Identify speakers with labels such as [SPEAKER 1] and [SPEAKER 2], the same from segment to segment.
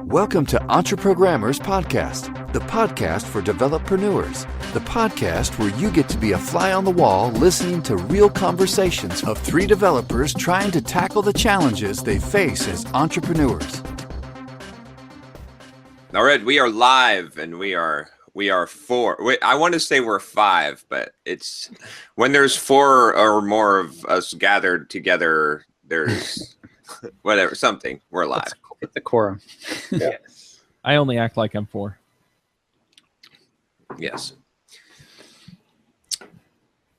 [SPEAKER 1] Welcome to Entreprogrammers Podcast, the podcast for developreneurs, the podcast where you get to be a fly on the wall listening to real conversations of three developers trying to tackle the challenges they face as entrepreneurs.
[SPEAKER 2] All right, we are live, and we are four. I want to say we're five, but it's when there's four or more of us gathered together, there's whatever, something. We're live.
[SPEAKER 3] It's a quorum.
[SPEAKER 2] Yes.
[SPEAKER 4] I only act like I'm four.
[SPEAKER 2] Yes.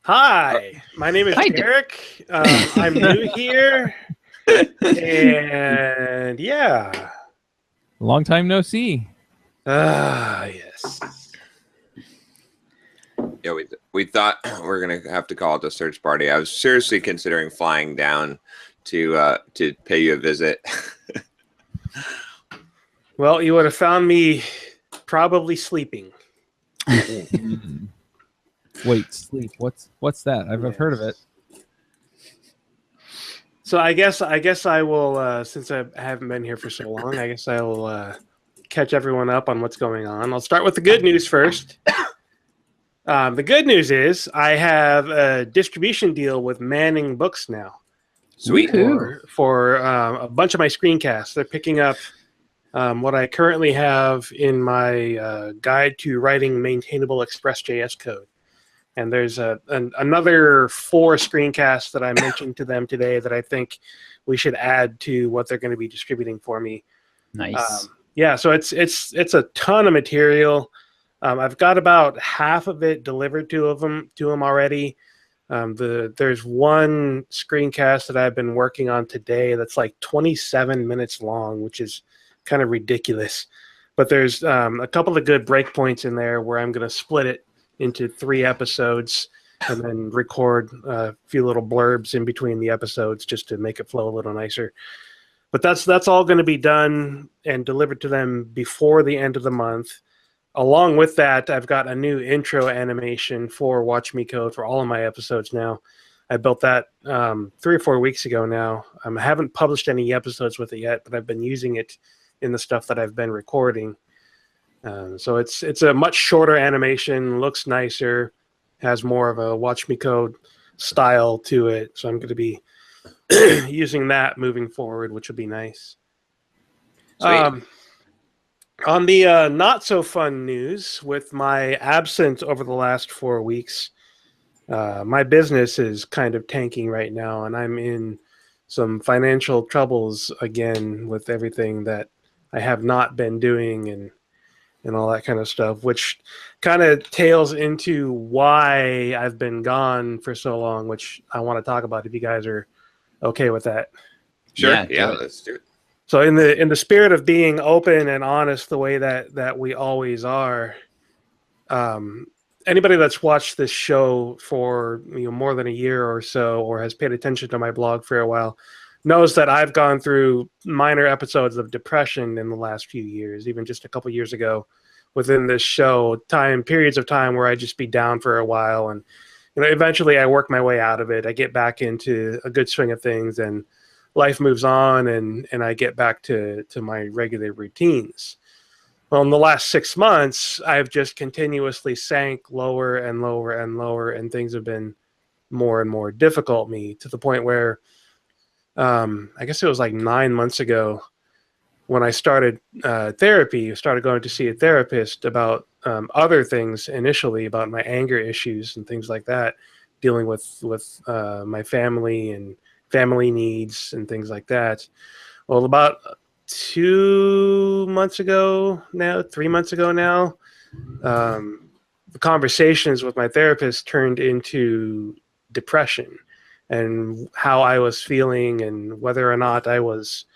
[SPEAKER 5] Hi, my name is Derek. I'm new here, and yeah.
[SPEAKER 4] Long time no see.
[SPEAKER 5] Yes.
[SPEAKER 2] Yeah, we thought we were gonna have to call it a search party. I was seriously considering flying down to pay you a visit.
[SPEAKER 5] Well, you would have found me probably sleeping.
[SPEAKER 4] Wait, sleep. What's that? I've heard of it.
[SPEAKER 5] So I guess I will, since I haven't been here for so long, I guess I will catch everyone up on what's going on. I'll start with the good news first. The good news is I have a distribution deal with Manning Books now.
[SPEAKER 2] Sweet.
[SPEAKER 5] For a bunch of my screencasts. They're picking up what I currently have in my guide to writing maintainable Express.js code. And there's another 4 screencasts that I mentioned to them today that I think we should add to what they're going to be distributing for me.
[SPEAKER 3] Nice.
[SPEAKER 5] Yeah, so it's a ton of material. I've got about half of it delivered to them already. There's one screencast that I've been working on today that's like 27 minutes long, which is kind of ridiculous. But there's a couple of good breakpoints in there where I'm going to split it into 3 episodes and then record a few little blurbs in between the episodes just to make it flow a little nicer. But that's all going to be done and delivered to them before the end of the month. Along with that, I've got a new intro animation for Watch Me Code for all of my episodes now. I built that 3 or 4 weeks ago now. I haven't published any episodes with it yet, but I've been using it in the stuff that I've been recording. So it's a much shorter animation, looks nicer, has more of a Watch Me Code style to it. So I'm going to be using that moving forward, which will be nice.
[SPEAKER 2] Sweet.
[SPEAKER 5] On the not so fun news, with my absence over the last 4 weeks, my business is kind of tanking right now, and I'm in some financial troubles again with everything that I have not been doing and all that kind of stuff, which kind of tails into why I've been gone for so long, which I want to talk about if you guys are okay with that.
[SPEAKER 2] Sure. Yeah, let's do it.
[SPEAKER 5] So in the spirit of being open and honest the way that we always are, anybody that's watched this show for more than a year or so, or has paid attention to my blog for a while, knows that I've gone through minor episodes of depression in the last few years, even just a couple years ago within this show, periods of time where I'd just be down for a while. And eventually I work my way out of it. I get back into a good swing of things and life moves on and I get back to my regular routines. Well, in the last 6 months, I've just continuously sank lower and lower and lower, and things have been more and more difficult me to the point where I guess it was like 9 months ago when I started therapy, started going to see a therapist about other things initially, about my anger issues and things like that, dealing with my family and family needs and things like that. Well, about 3 months ago now, the conversations with my therapist turned into depression and how I was feeling and whether or not I was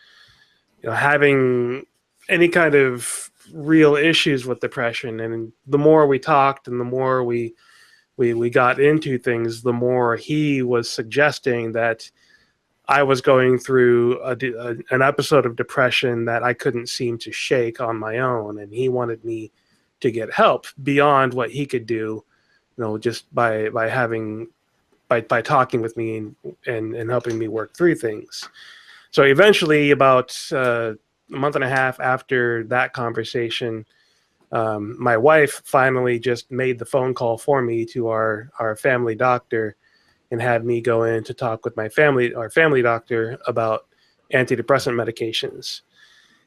[SPEAKER 5] having any kind of real issues with depression. And the more we talked and the more we got into things, the more he was suggesting that I was going through an episode of depression that I couldn't seem to shake on my own, and he wanted me to get help beyond what he could do, just by talking with me and helping me work through things. So eventually, about month and a half after that conversation, my wife finally just made the phone call for me to our family doctor and had me go in to talk with our family doctor about antidepressant medications.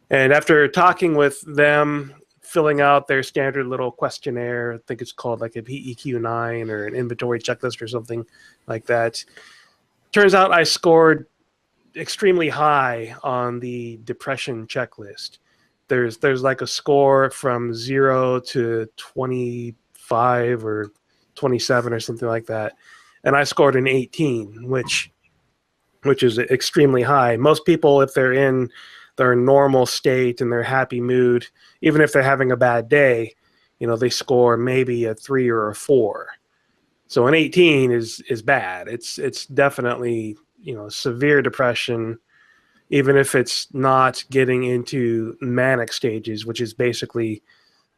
[SPEAKER 5] And after talking with them, filling out their standard little questionnaire, I think it's called like a PEQ-9 or an inventory checklist or something like that, turns out I scored extremely high on the depression checklist. There's like a score from 0 to 25 or 27 or something like that, and I scored an 18, which is extremely high. Most people, if they're in their normal state and their happy mood, even if they're having a bad day, they score maybe a 3 or a 4. So an 18 is bad. It's definitely, severe depression, even if it's not getting into manic stages, which is basically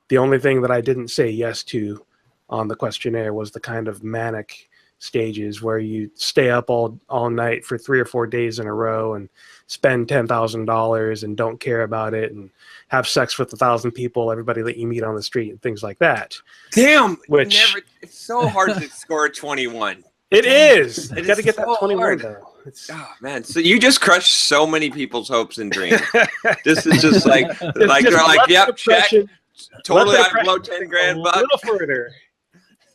[SPEAKER 5] the only thing that I didn't say yes to on the questionnaire was the kind of manic stages where you stay up all night for 3 or 4 days in a row and spend $10,000 and don't care about it and have sex with 1,000 people, everybody that you meet on the street and things like that.
[SPEAKER 2] Damn,
[SPEAKER 5] Which
[SPEAKER 2] it's so hard to score a 21.
[SPEAKER 5] It is. You got to get
[SPEAKER 2] so
[SPEAKER 5] that 21
[SPEAKER 2] hard.
[SPEAKER 5] though.
[SPEAKER 2] Oh man, so you just crushed so many people's hopes and dreams. This is just like they're like, yep, check. Totally, I'd blow 10 grand bucks.
[SPEAKER 5] A little further,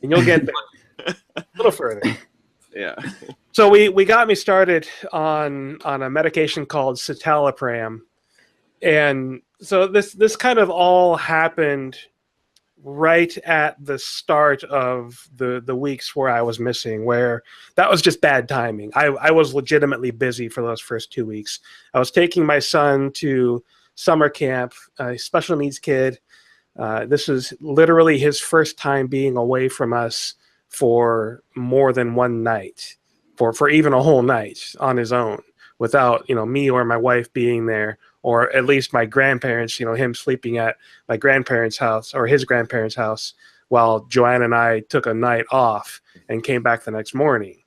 [SPEAKER 5] and you'll get there. A little further.
[SPEAKER 2] Yeah.
[SPEAKER 5] So we got me started on a medication called citalopram, and so this kind of all happened right at the start of the weeks where I was missing, where that was just bad timing. I was legitimately busy for those first 2 weeks. I was taking my son to summer camp, a special needs kid. This was literally his first time being away from us for more than one night, for even a whole night on his own, without me or my wife being there, or at least my grandparents, him sleeping at my grandparents' house or his grandparents' house while Joanne and I took a night off and came back the next morning,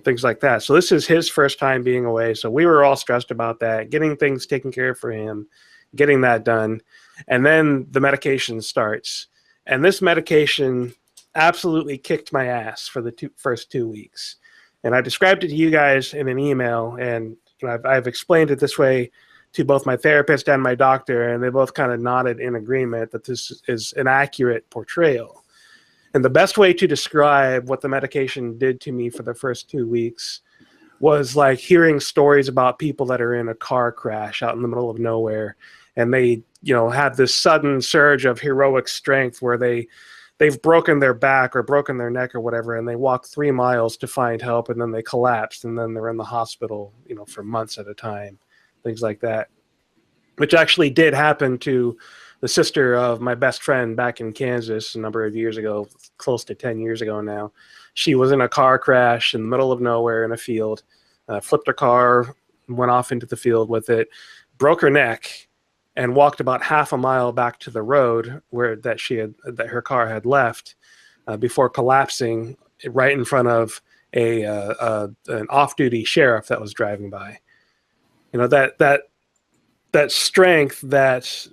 [SPEAKER 5] things like that. So this is his first time being away. So we were all stressed about that, getting things taken care of for him, getting that done. And then the medication starts. And this medication absolutely kicked my ass for the first 2 weeks. And I described it to you guys in an email, and I've explained it this way to both my therapist and my doctor, and they both kind of nodded in agreement that this is an accurate portrayal. And the best way to describe what the medication did to me for the first 2 weeks was like hearing stories about people that are in a car crash out in the middle of nowhere, and they have this sudden surge of heroic strength where they've broken their back or broken their neck or whatever, and they walk 3 miles to find help, and then they collapse, and then they're in the hospital for months at a time. Things like that, which actually did happen to the sister of my best friend back in Kansas a number of years ago, close to 10 years ago now. She was in a car crash in the middle of nowhere in a field, flipped her car, went off into the field with it, broke her neck, and walked about half a mile back to the road that her car had left before collapsing right in front of an off-duty sheriff that was driving by. That strength, that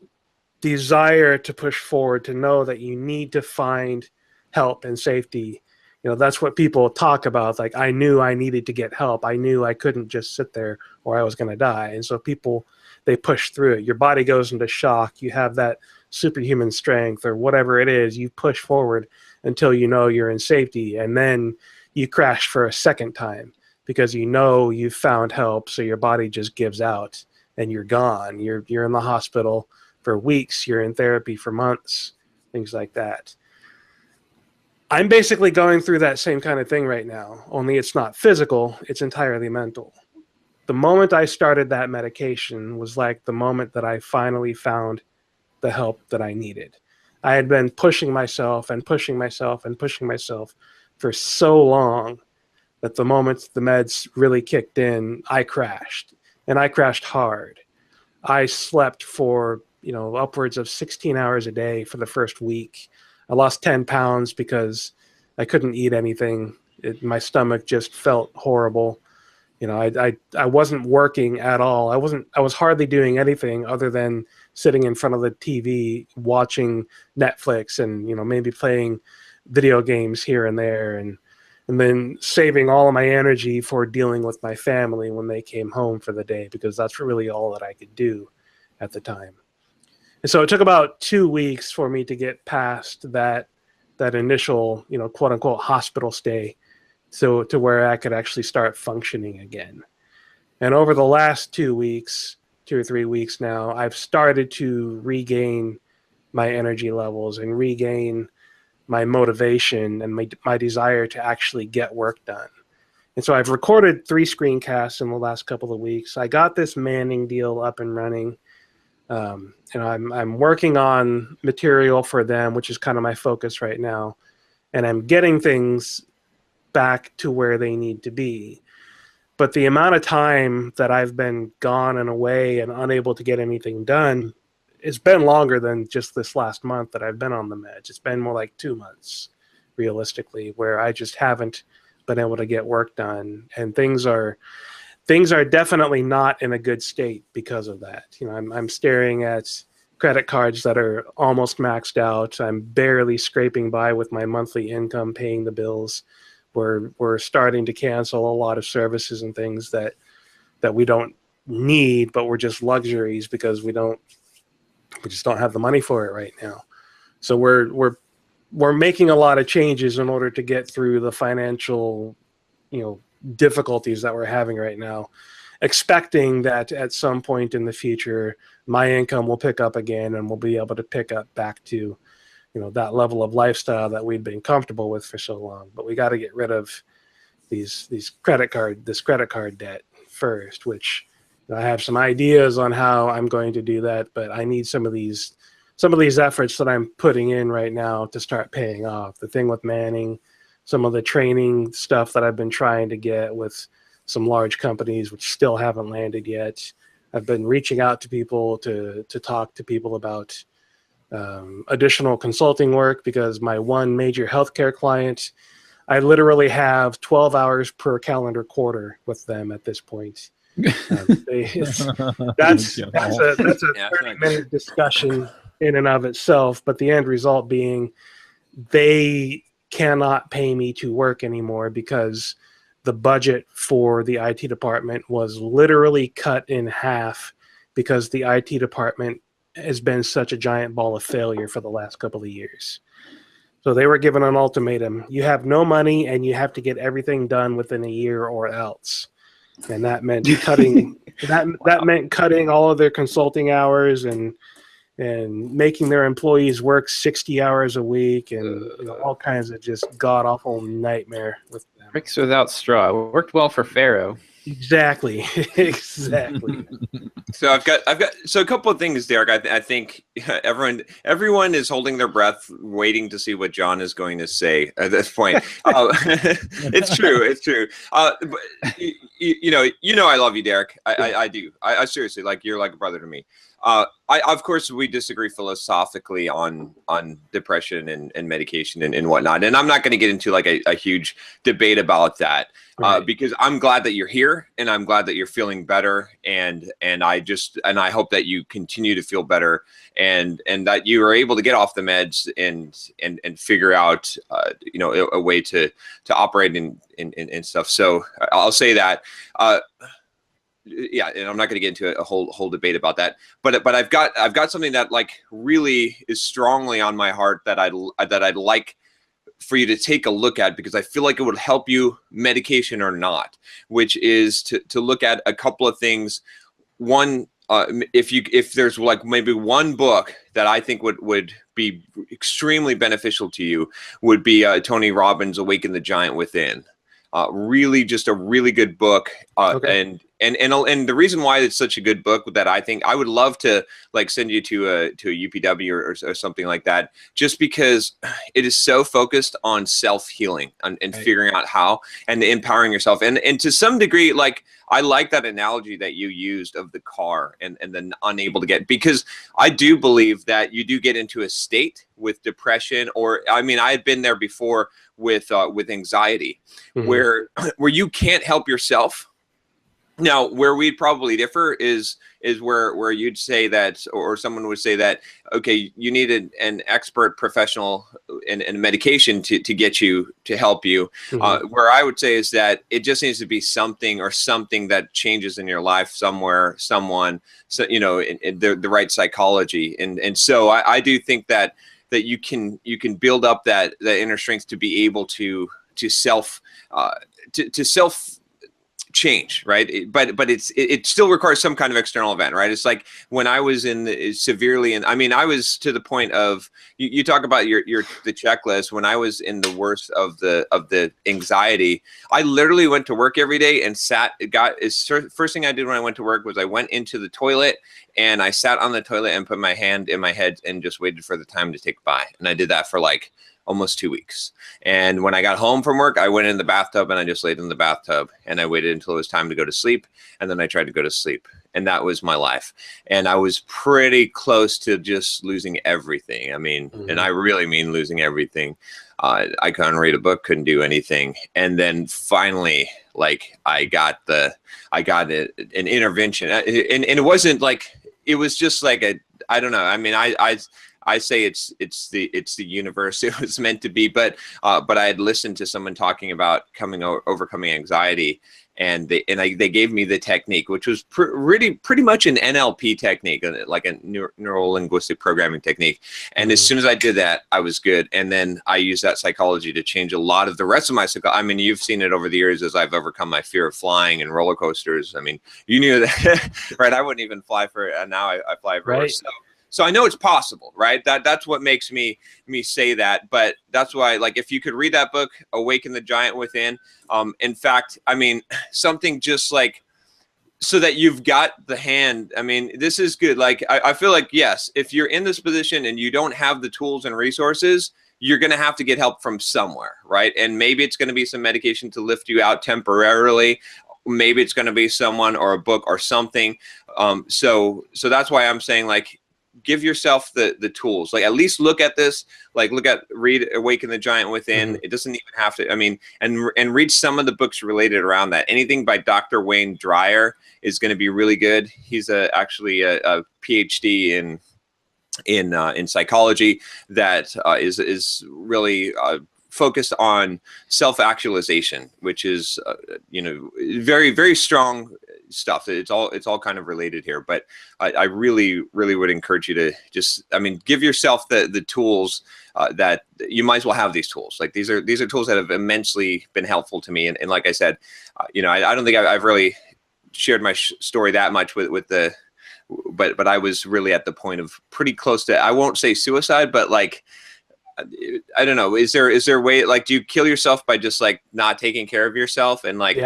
[SPEAKER 5] desire to push forward, to know that you need to find help and safety. That's what people talk about. Like, I knew I needed to get help. I knew I couldn't just sit there or I was going to die. And so people, they push through it. Your body goes into shock. You have that superhuman strength or whatever it is. You push forward until you're in safety. And then you crash for a second time because you've found help. So your body just gives out and you're gone. You're in the hospital for weeks. You're in therapy for months, things like that. I'm basically going through that same kind of thing right now, only it's not physical, it's entirely mental. The moment I started that medication was like the moment that I finally found the help that I needed. I had been pushing myself and pushing myself and pushing myself for so long that the moment the meds really kicked in, I crashed. And I crashed hard. I slept for, upwards of 16 hours a day for the first week. I lost 10 pounds because I couldn't eat anything. My stomach just felt horrible. I wasn't working at all. I was hardly doing anything other than sitting in front of the TV watching Netflix and maybe playing video games here and there, and then saving all of my energy for dealing with my family when they came home for the day, because that's really all that I could do at the time. And so it took about 2 weeks for me to get past that initial, quote unquote hospital stay, so to where I could actually start functioning again. And over the last 2 weeks, 2 or 3 weeks now, I've started to regain my energy levels and regain my motivation and my desire to actually get work done. And so I've recorded 3 screencasts in the last couple of weeks. I got this Manning deal up and running. I'm working on material for them, which is kind of my focus right now. And I'm getting things back to where they need to be. But the amount of time that I've been gone and away and unable to get anything done, it's been longer than just this last month that I've been on the meds. It's been more like 2 months, realistically, where I just haven't been able to get work done. And things are definitely not in a good state because of that. I'm staring at credit cards that are almost maxed out. I'm barely scraping by with my monthly income paying the bills. We're starting to cancel a lot of services and things that we don't need, but we're just luxuries because we just don't have the money for it right now. So we're making a lot of changes in order to get through the financial, difficulties that we're having right now, expecting that at some point in the future, my income will pick up again and we'll be able to pick up back to, that level of lifestyle that we've been comfortable with for so long. But we got to get rid of this credit card debt first, which I have some ideas on how I'm going to do that, but I need some of these efforts that I'm putting in right now to start paying off. The thing with Manning, some of the training stuff that I've been trying to get with some large companies, which still haven't landed yet. I've been reaching out to people to talk to people about additional consulting work, because my one major healthcare client, I literally have 12 hours per calendar quarter with them at this point. That's a 30-minute discussion in and of itself, but the end result being they cannot pay me to work anymore because the budget for the IT department was literally cut in half because the IT department has been such a giant ball of failure for the last couple of years. So they were given an ultimatum. You have no money and you have to get everything done within a year or else. And that meant cutting that meant cutting all of their consulting hours and making their employees work 60 hours a week and all kinds of just god awful nightmare with them.
[SPEAKER 3] Bricks without straw. It worked well for Pharaoh.
[SPEAKER 5] Exactly.
[SPEAKER 2] So I've got a couple of things, Derek. I think everyone is holding their breath, waiting to see what John is going to say at this point. It's true. But I love you, Derek. I do. I seriously, like, you're like a brother to me. Of course, we disagree philosophically on depression and medication and whatnot. And I'm not going to get into like a huge debate about that, because I'm glad that you're here and I'm glad that you're feeling better. And I hope that you continue to feel better and that you are able to get off the meds and figure out, a way to operate and stuff. So I'll say that, yeah, and I'm not going to get into a whole debate about that, but I've got something that like really is strongly on my heart that I'd like for you to take a look at, because I feel like it would help you, medication or not, which is to look at a couple of things. One, if there's like maybe one book that I think would be extremely beneficial to you, would be Tony Robbins' Awaken the Giant Within. Really just a really good book. Okay. And the reason why it's such a good book that I think I would love to like send you to a UPW or something like that, just because it is so focused on self-healing and right. Figuring out how and empowering yourself. And to some degree, like, I like that analogy that you used of the car and then unable to get, because I do believe that you do get into a state with depression, or I mean, I had been there before with anxiety, mm-hmm. where you can't help yourself. Now, where we'd probably differ is where you'd say that, or someone would say that, okay, you need an expert professional in medication to get you, to help you. Where I would say is that it just needs to be something that changes in your life somewhere, someone, so, you know, in the right psychology. And so I do think that you can build up that inner strength to be able to self change, right? But it still requires some kind of external event, right? It's like when I was severely, and I mean, I was to the point of, you talk about the checklist. When I was in the worst of the anxiety, I literally went to work every day and first thing I did when I went to work was I went into the toilet and I sat on the toilet and put my hand in my head and just waited for the time to tick by. And I did that for like almost 2 weeks. And when I got home from work, I went in the bathtub and I just laid in the bathtub and I waited until it was time to go to sleep. And then I tried to go to sleep. And that was my life. And I was pretty close to just losing everything. I mean, and I really mean losing everything. I couldn't read a book, couldn't do anything. And then finally, like I got an intervention. And it wasn't like, it was just like I don't know. I mean, I say it's the universe. It was meant to be, but I had listened to someone talking about overcoming anxiety, and they gave me the technique, which was pretty much an NLP technique, like a neuro linguistic programming technique. And as soon as I did that, I was good. And then I used that psychology to change a lot of the rest of my psychology. I mean, you've seen it over the years as I've overcome my fear of flying and roller coasters. I mean, you knew that, right? I wouldn't even fly for, and now I fly for. Right. So I know it's possible, right? That's what makes me say that. But that's why, like, if you could read that book, Awaken the Giant Within. In fact, I mean, something just like, so that you've got the hand. I mean, this is good. Like, I feel like, yes, if you're in this position and you don't have the tools and resources, you're going to have to get help from somewhere, right? And maybe it's going to be some medication to lift you out temporarily. Maybe it's going to be someone or a book or something. So that's why I'm saying, like, give yourself the tools. Like, at least look at this, like read Awaken the Giant Within. It doesn't even have to, I mean, and read some of the books related around that. Anything by Dr. Wayne Dyer is going to be really good. He's actually a PhD in psychology that is really focused on self-actualization, which is very, very strong stuff. It's all kind of related here, but I really would encourage you to just, I mean, give yourself the tools that you might as well have. These tools, like these are tools that have immensely been helpful to me. And like I said, I don't think I've really shared my story that much with the, but I was really at the point of pretty close to, I won't say suicide, but like, I don't know. Is there a way, like, do you kill yourself by just like not taking care of yourself and like,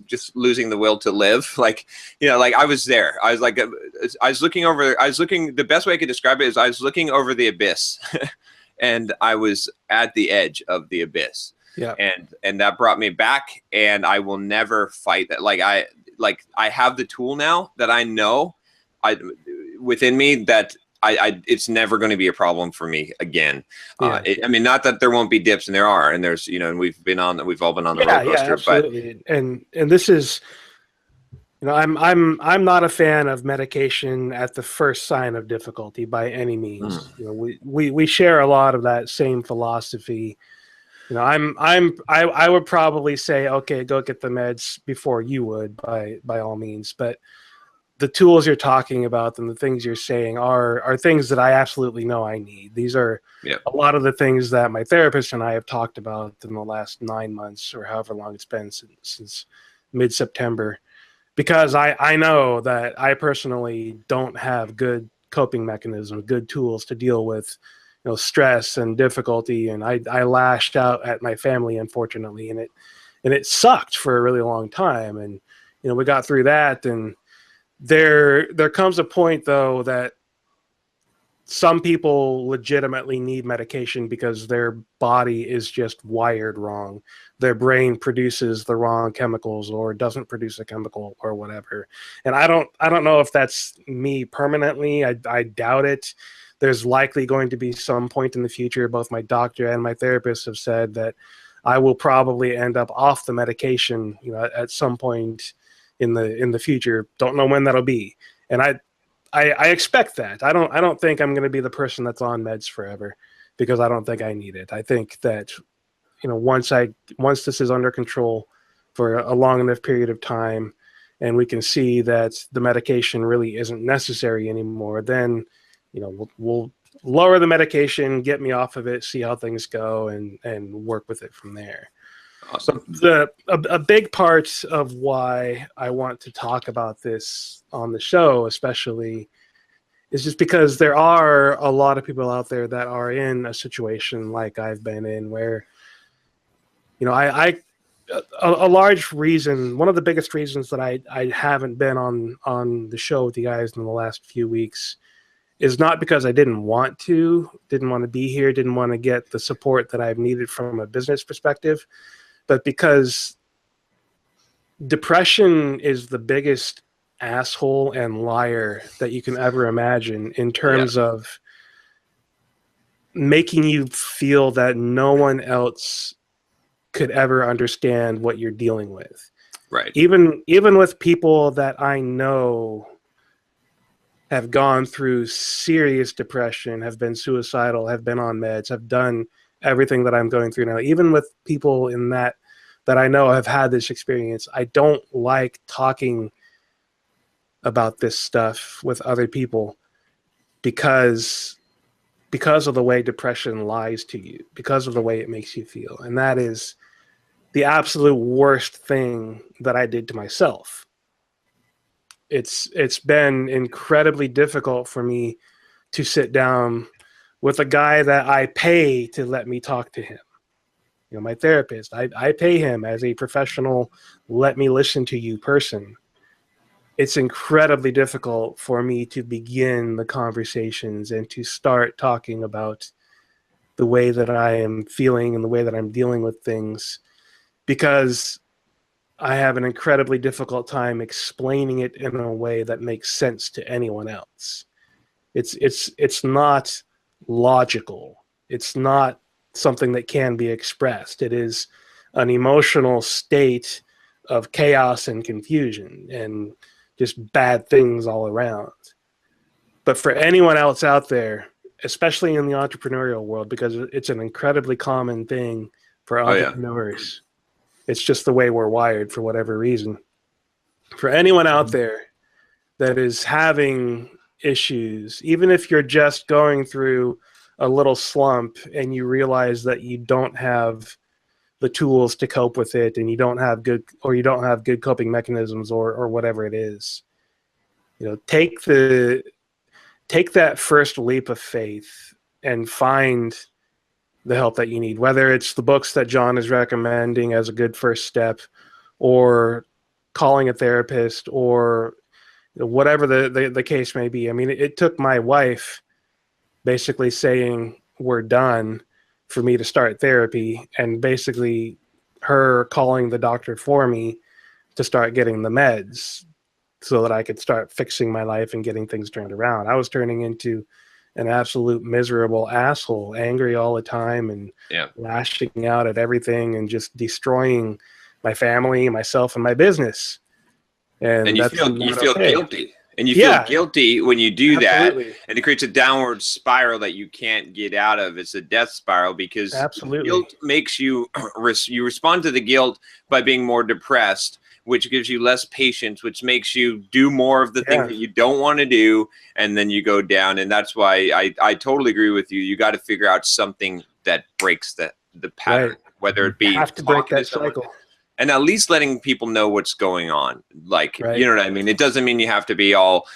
[SPEAKER 2] just losing the will to live? Like, like I was there. I was like, the best way I could describe it is I was looking over the abyss and I was at the edge of the abyss. Yeah. And that brought me back, and I will never fight that. I have the tool now that I know within me that it's never going to be a problem for me again. Yeah. I mean, not that there won't be dips, and there are, and there's, and we've all been on the roller coaster. Yeah,
[SPEAKER 5] absolutely. But and this is, I'm not a fan of medication at the first sign of difficulty by any means. We share a lot of that same philosophy. I would probably say, okay, go get the meds before you would, by all means, but the tools you're talking about and the things you're saying are things that I absolutely know I need. These are a lot of the things that my therapist and I have talked about in the last 9 months, or however long it's been since mid-September, because I know that I personally don't have good coping mechanisms, good tools to deal with, stress and difficulty. And I lashed out at my family, unfortunately, and it sucked for a really long time. And, we got through that, and there comes a point, though, that some people legitimately need medication because their body is just wired wrong. Their brain produces the wrong chemicals or doesn't produce a chemical or whatever. And I don't know if that's me permanently. I doubt it. There's likely going to be some point in the future, both my doctor and my therapist have said, that I will probably end up off the medication, at some point in the future. Don't know when that'll be. And I expect that. I don't think I'm going to be the person that's on meds forever, because I don't think I need it. I think that, once this is under control for a long enough period of time, and we can see that the medication really isn't necessary anymore, then, we'll lower the medication, get me off of it, see how things go, and work with it from there.
[SPEAKER 2] Awesome.
[SPEAKER 5] A big part of why I want to talk about this on the show, especially, is just because there are a lot of people out there that are in a situation like I've been in, where, a large reason, one of the biggest reasons that I haven't been on the show with you guys in the last few weeks is not because I didn't want to be here, didn't want to get the support that I've needed from a business perspective, but because depression is the biggest asshole and liar that you can ever imagine, in terms of making you feel that no one else could ever understand what you're dealing with.
[SPEAKER 2] Right.
[SPEAKER 5] Even with people that I know have gone through serious depression, have been suicidal, have been on meds, have done everything that I'm going through now. Even with people in that I know have had this experience, I don't like talking about this stuff with other people, because of the way depression lies to you, because of the way it makes you feel. And that is the absolute worst thing that I did to myself. It's been incredibly difficult for me to sit down with a guy that I pay to let me talk to him. My therapist, I pay him as a professional, let me listen to you person. It's incredibly difficult for me to begin the conversations and to start talking about the way that I am feeling and the way that I'm dealing with things, because I have an incredibly difficult time explaining it in a way that makes sense to anyone else. It's not logical. It's not something that can be expressed. It is an emotional state of chaos and confusion and just bad things all around. But for anyone else out there, especially in the entrepreneurial world, because it's an incredibly common thing for entrepreneurs, it's just the way we're wired for whatever reason. For anyone out there that is having issues, even if you're just going through a little slump and you realize that you don't have the tools to cope with it, and you don't have good coping mechanisms, or whatever it is, take that first leap of faith and find the help that you need, whether it's the books that John is recommending as a good first step, or calling a therapist, or whatever the case may be. I mean, it took my wife basically saying we're done for me to start therapy, and basically her calling the doctor for me to start getting the meds so that I could start fixing my life and getting things turned around. I was turning into an absolute miserable asshole, angry all the time and lashing out at everything and just destroying my family, myself, and my business. And
[SPEAKER 2] you feel guilty. And you feel guilty when you do that, and it creates a downward spiral that you can't get out of. It's a death spiral, because guilt makes you you respond to the guilt by being more depressed, which gives you less patience, which makes you do more of the things that you don't want to do, and then you go down. And that's why I totally agree with you. You got to figure out something that breaks the pattern, whether it be
[SPEAKER 5] you have to break that cycle.
[SPEAKER 2] And at least letting people know what's going on. Like, you know what I mean? It doesn't mean you have to be all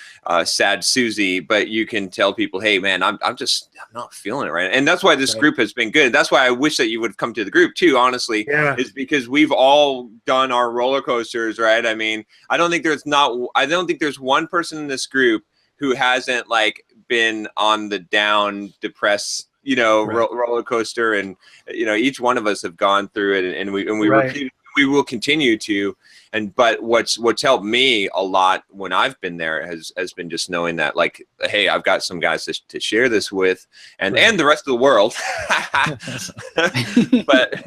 [SPEAKER 2] sad Susie, but you can tell people, hey, man, I'm not feeling it right. And that's why this group has been good. That's why I wish that you would come to the group too, honestly, is because we've all done our roller coasters, right? I mean, I don't think there's one person in this group who hasn't been on the down, depressed, roller coaster. And, each one of us have gone through it, and we repeatedly we will continue to. But what's helped me a lot when I've been there has been just knowing that, like, hey, I've got some guys to share this with, and the rest of the world. but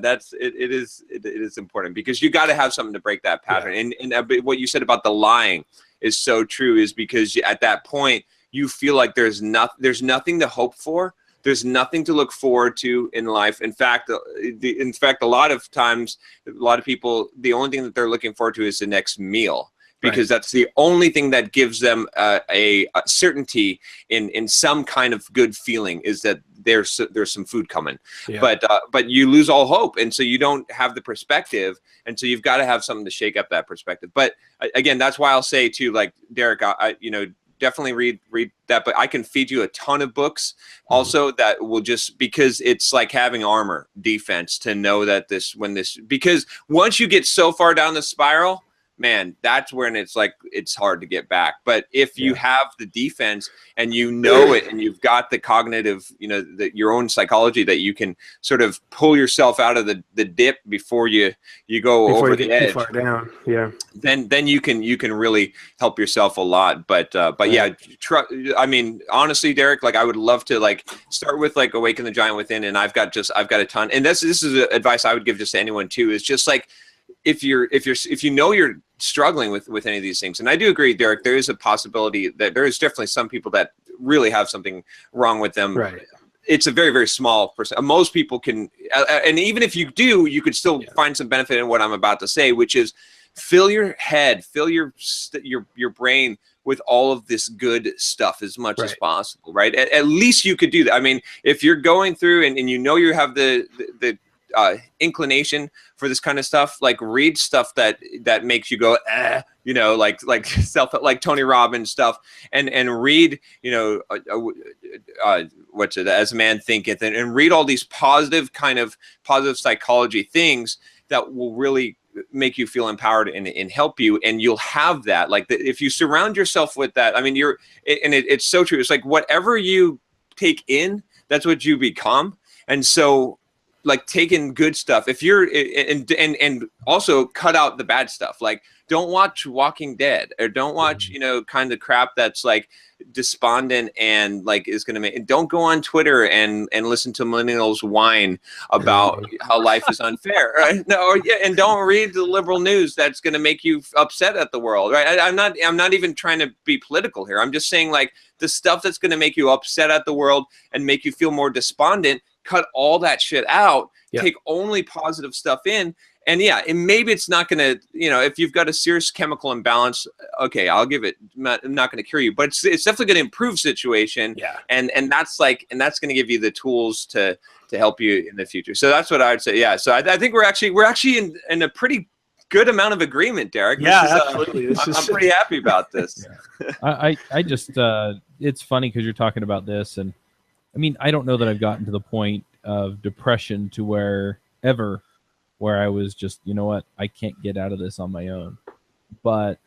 [SPEAKER 2] that's it is important, because you got to have something to break that pattern. And what you said about the lying is so true, is because at that point you feel like there's nothing to hope for. There's nothing to look forward to in life. In fact, a lot of times, a lot of people, the only thing that they're looking forward to is the next meal, because that's the only thing that gives them a certainty in some kind of good feeling, is that there's some food coming. But you lose all hope, and so you don't have the perspective, and so you've got to have something to shake up that perspective. But again, that's why I'll say too, like Derek, definitely read that, but I can feed you a ton of books also that will just, because it's like having armor defense to know that because once you get so far down the spiral, man, that's when it's like, it's hard to get back. But if you have the defense and you know it, and you've got the cognitive, your own psychology, that you can sort of pull yourself out of the dip before you go over the edge.
[SPEAKER 5] Too far down.
[SPEAKER 2] Then you can really help yourself a lot. But I mean, honestly, Derek, like, I would love to like start with like Awaken the Giant Within, and I've got a ton. And this is advice I would give just to anyone too, is just like, if you know you're struggling with any of these things, and I do agree, Derek, there is a possibility that there is definitely some people that really have something wrong with them. Right. It's a very, very small percent. Most people can, and even if you do, you could still find some benefit in what I'm about to say, which is fill your head, fill your brain with all of this good stuff as much as possible, right? At least you could do that. I mean, if you're going through and you have the inclination for this kind of stuff, like read stuff that makes you go, like Tony Robbins stuff, and read, what's it, As a Man Thinketh, and read all these positive psychology things that will really make you feel empowered and help you, and you'll have that. Like, if you surround yourself with that, I mean, it's so true. It's like whatever you take in, that's what you become. And so, like, taking good stuff, if you're and also cut out the bad stuff. Like, don't watch Walking Dead, or don't watch kind of crap that's like despondent and like is going to make. Don't go on Twitter and listen to millennials whine about how life is unfair, right? And don't read the liberal news that's going to make you upset at the world, right? I'm not even trying to be political here. I'm just saying, like, the stuff that's going to make you upset at the world and make you feel more despondent, cut all that shit out. Take only positive stuff in. And and maybe it's not going to, if you've got a serious chemical imbalance, okay, I'll give it. I'm not going to cure you, but it's definitely going to improve situation. And that's going to give you the tools to help you in the future. So that's what I would say. So I think we're actually in a pretty good amount of agreement, Derek.
[SPEAKER 5] Absolutely.
[SPEAKER 2] I'm pretty happy about this.
[SPEAKER 4] I just it's funny because you're talking about this, and I mean, I don't know that I've gotten to the point of depression to where I was just, you know what, I can't get out of this on my own. But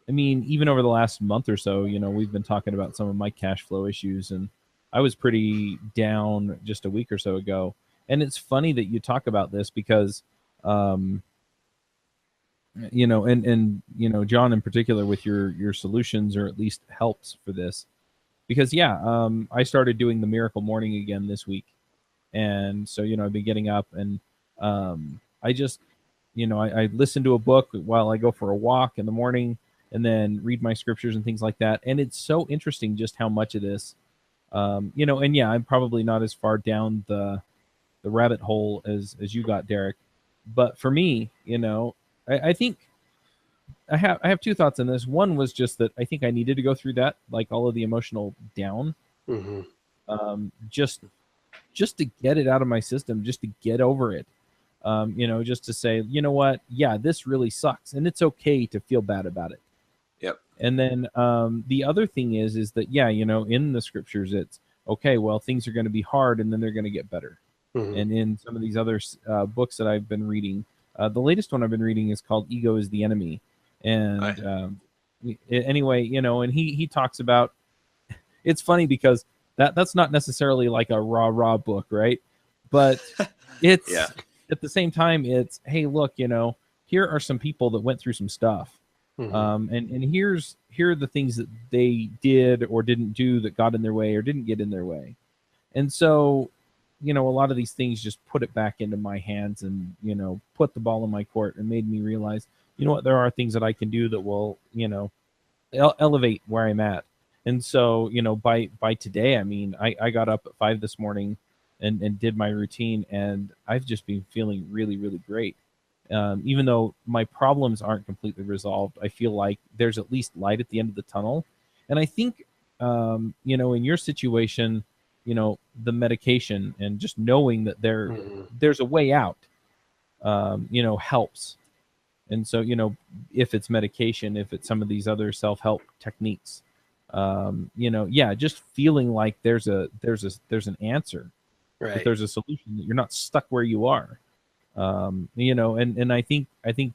[SPEAKER 4] I mean, even over the last month or so, we've been talking about some of my cash flow issues, and I was pretty down just a week or so ago. And it's funny that you talk about this because, and John in particular with your solutions, or at least helps for this, because I started doing the Miracle Morning again this week. And so, I've been getting up, and I just, I listen to a book while I go for a walk in the morning, and then read my scriptures and things like that. And it's so interesting just how much of this, I'm probably not as far down the rabbit hole as you got, Derek. But for me, I think I have two thoughts on this. One was just that I think I needed to go through that, like all of the emotional down, just to get it out of my system, just to get over it. Just to say, you know what? Yeah, this really sucks, and it's okay to feel bad about it.
[SPEAKER 2] Yep.
[SPEAKER 4] And then the other thing is that in the scriptures, it's okay. Well, things are going to be hard, and then they're going to get better. And in some of these other books that I've been reading, the latest one I've been reading is called "Ego is the Enemy," and anyway, and he talks about. It's funny because that's not necessarily like a rah book, right? But it's at the same time, it's, hey, look, here are some people that went through some stuff. And here are the things that they did or didn't do that got in their way or didn't get in their way. And so, a lot of these things just put it back into my hands and, put the ball in my court and made me realize, what, there are things that I can do that will, elevate where I'm at. And so, by today, I mean, I got up at 5 this morning and did my routine, and I've just been feeling really, really great. Even though my problems aren't completely resolved, I feel like there's at least light at the end of the tunnel. And I think, in your situation, the medication and just knowing that there's a way out, helps. And so, if it's medication, if it's some of these other self-help techniques, just feeling like there's an answer,
[SPEAKER 5] Right.
[SPEAKER 4] that there's a solution, that you're not stuck where you are. And I think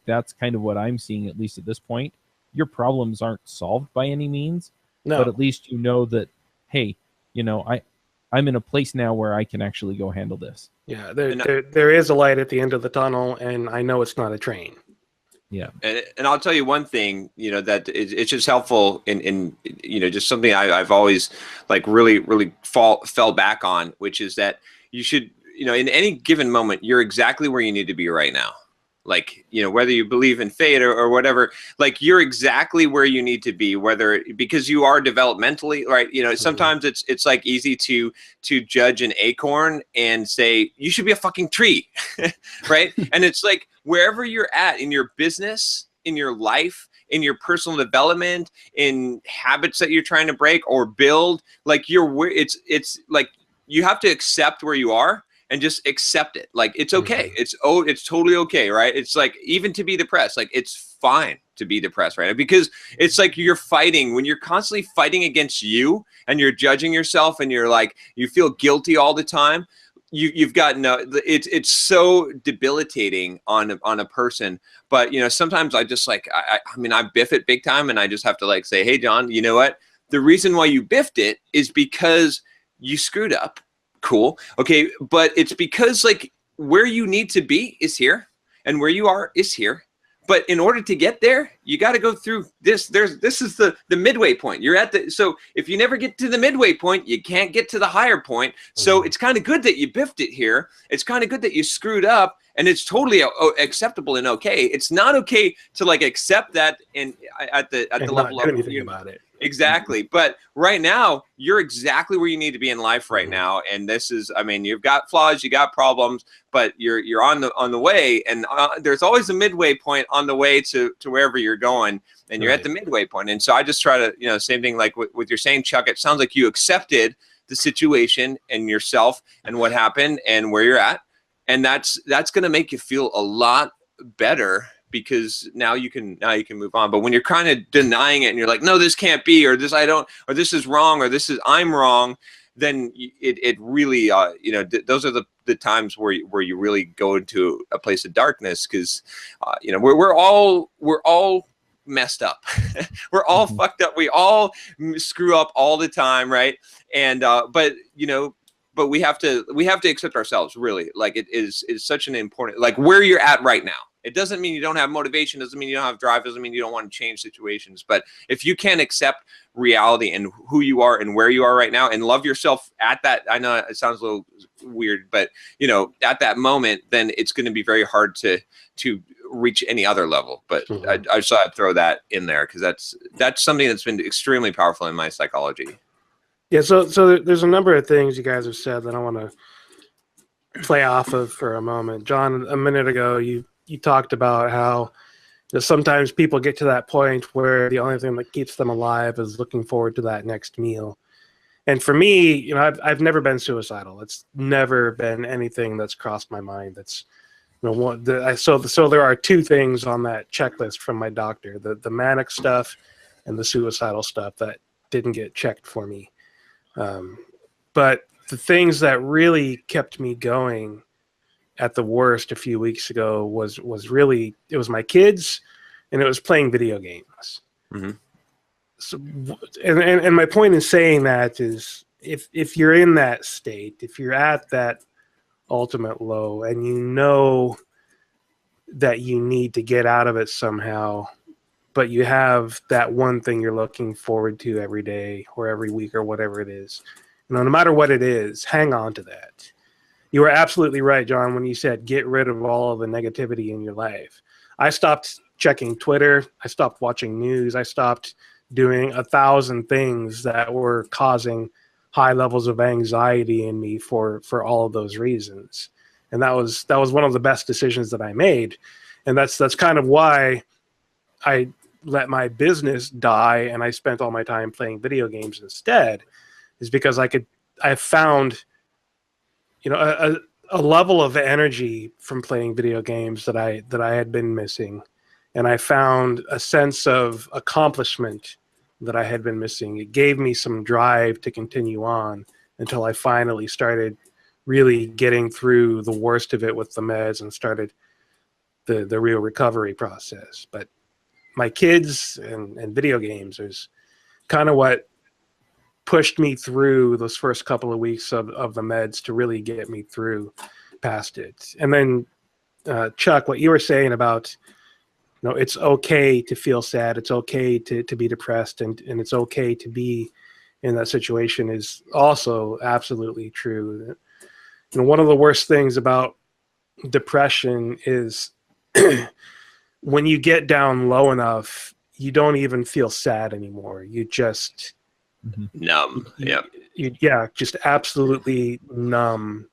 [SPEAKER 4] that's kind of what I'm seeing, at least at this point. Your problems aren't solved by any means, but at least that, hey, I'm in a place now where I can actually go handle this.
[SPEAKER 5] Yeah, there is a light at the end of the tunnel, and I know it's not a train.
[SPEAKER 4] Yeah.
[SPEAKER 2] And I'll tell you one thing, that it's just helpful in just something I've always really fell back on, which is that you should, in any given moment, you're exactly where you need to be right now. Whether you believe in fate or whatever, you're exactly where you need to be, because you are developmentally, right? Sometimes it's easy to judge an acorn and say, you should be a fucking tree, right? And it's wherever you're at in your business, in your life, in your personal development, in habits that you're trying to break or build, it's you have to accept where you are. And just accept it. It's okay. It's totally okay, right? It's even to be depressed, it's fine to be depressed, right? Because it's you're fighting, when you're constantly fighting against you and you're judging yourself and you're you feel guilty all the time. You've got it's so debilitating on a person. But sometimes I just I biff it big time, and I just have to say, hey, John, you know what? The reason why you biffed it is because you screwed up. Cool. Okay. But it's because where you need to be is here and where you are is here. But in order to get there, you got to go through this. This is the midway point. You're at so if you never get to the midway point, you can't get to the higher point. So it's kind of good that you biffed it here. It's kind of good that you screwed up, and it's totally acceptable and okay. It's not okay to accept that and at the level of
[SPEAKER 5] anything about it.
[SPEAKER 2] Exactly. But right now, you're exactly where you need to be in life right now. And this is, you've got flaws, you got problems, but you're on the way. And there's always a midway point on the way to wherever you're going. And you're at the midway point. And so I just try to, same thing with you're saying, Chuck, it sounds like you accepted the situation and yourself and what happened and where you're at. And that's going to make you feel a lot better, because now you can move on. But when you're kind of denying it and you're like, no, this can't be, or this I don't, or this is wrong, or this is I'm wrong, then it really those are the times where you really go into a place of darkness, because we're all messed up. We're all fucked up. We all screw up all the time, right? And but we have to accept ourselves, really. It is such an important, where you're at right now. It doesn't mean you don't have motivation, doesn't mean you don't have drive, doesn't mean you don't want to change situations. But if you can't accept reality and who you are and where you are right now and love yourself at that, I know it sounds a little weird, but at that moment, then it's going to be very hard to reach any other level. But I just thought I'd throw that in there, because that's something that's been extremely powerful in my psychology.
[SPEAKER 5] Yeah, so there's a number of things you guys have said that I want to play off of for a moment. John, a minute ago, you talked about how sometimes people get to that point where the only thing that keeps them alive is looking forward to that next meal. And for me, I've never been suicidal. It's never been anything that's crossed my mind. That's so there are two things on that checklist from my doctor: the manic stuff and the suicidal stuff that didn't get checked for me. But the things that really kept me going at the worst a few weeks ago was really, it was my kids, and it was playing video games.
[SPEAKER 2] Mm-hmm.
[SPEAKER 5] So, and my point in saying that is, if you're in that state, if you're at that ultimate low, and you know that you need to get out of it somehow, but you have that one thing you're looking forward to every day or every week or whatever it is. No matter what it is, hang on to that. You were absolutely right, John, when you said get rid of all of the negativity in your life. I stopped checking Twitter. I stopped watching news. I stopped doing 1,000 things that were causing high levels of anxiety in me for all of those reasons. And that was one of the best decisions that I made. And that's kind of why I let my business die and I spent all my time playing video games instead, is because I found, a level of energy from playing video games that I had been missing. And I found a sense of accomplishment that I had been missing. It gave me some drive to continue on until I finally started really getting through the worst of it with the meds and started the real recovery process. But my kids and video games is kind of what pushed me through those first couple of weeks of the meds to really get me through past it. And then, Chuck, what you were saying about, it's okay to feel sad. It's okay to be depressed, and it's okay to be in that situation is also absolutely true. One of the worst things about depression is when you get down low enough, you don't even feel sad anymore. You just
[SPEAKER 2] numb.
[SPEAKER 5] Just absolutely numb.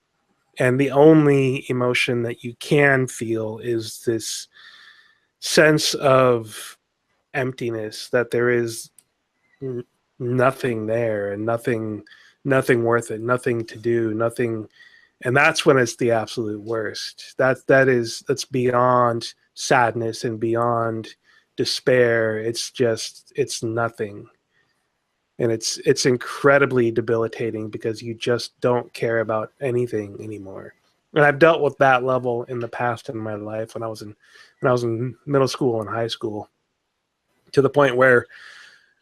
[SPEAKER 5] And the only emotion that you can feel is this sense of emptiness, that there is nothing there and nothing worth it, nothing to do, nothing. And that's when it's the absolute worst. That's beyond sadness and beyond despair. It's nothing. And it's incredibly debilitating because you just don't care about anything anymore. And I've dealt with that level in the past in my life when I was in middle school and high school, to the point where,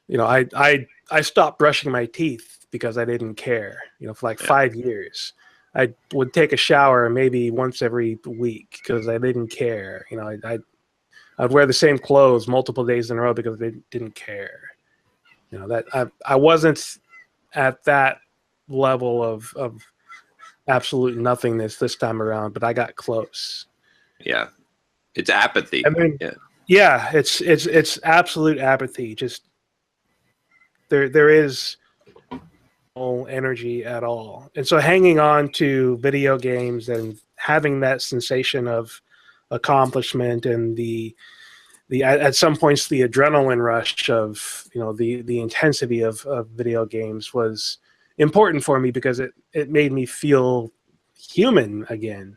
[SPEAKER 5] I stopped brushing my teeth because I didn't care. For like 5 years, I would take a shower maybe once every week because I didn't care. I'd wear the same clothes multiple days in a row because I didn't care. That I wasn't at that level of absolute nothingness this time around, but I got close.
[SPEAKER 2] Yeah. It's apathy.
[SPEAKER 5] I mean, it's absolute apathy. Just there is no energy at all. And so hanging on to video games and having that sensation of accomplishment and the at some points the adrenaline rush of the intensity of video games was important for me because it made me feel human again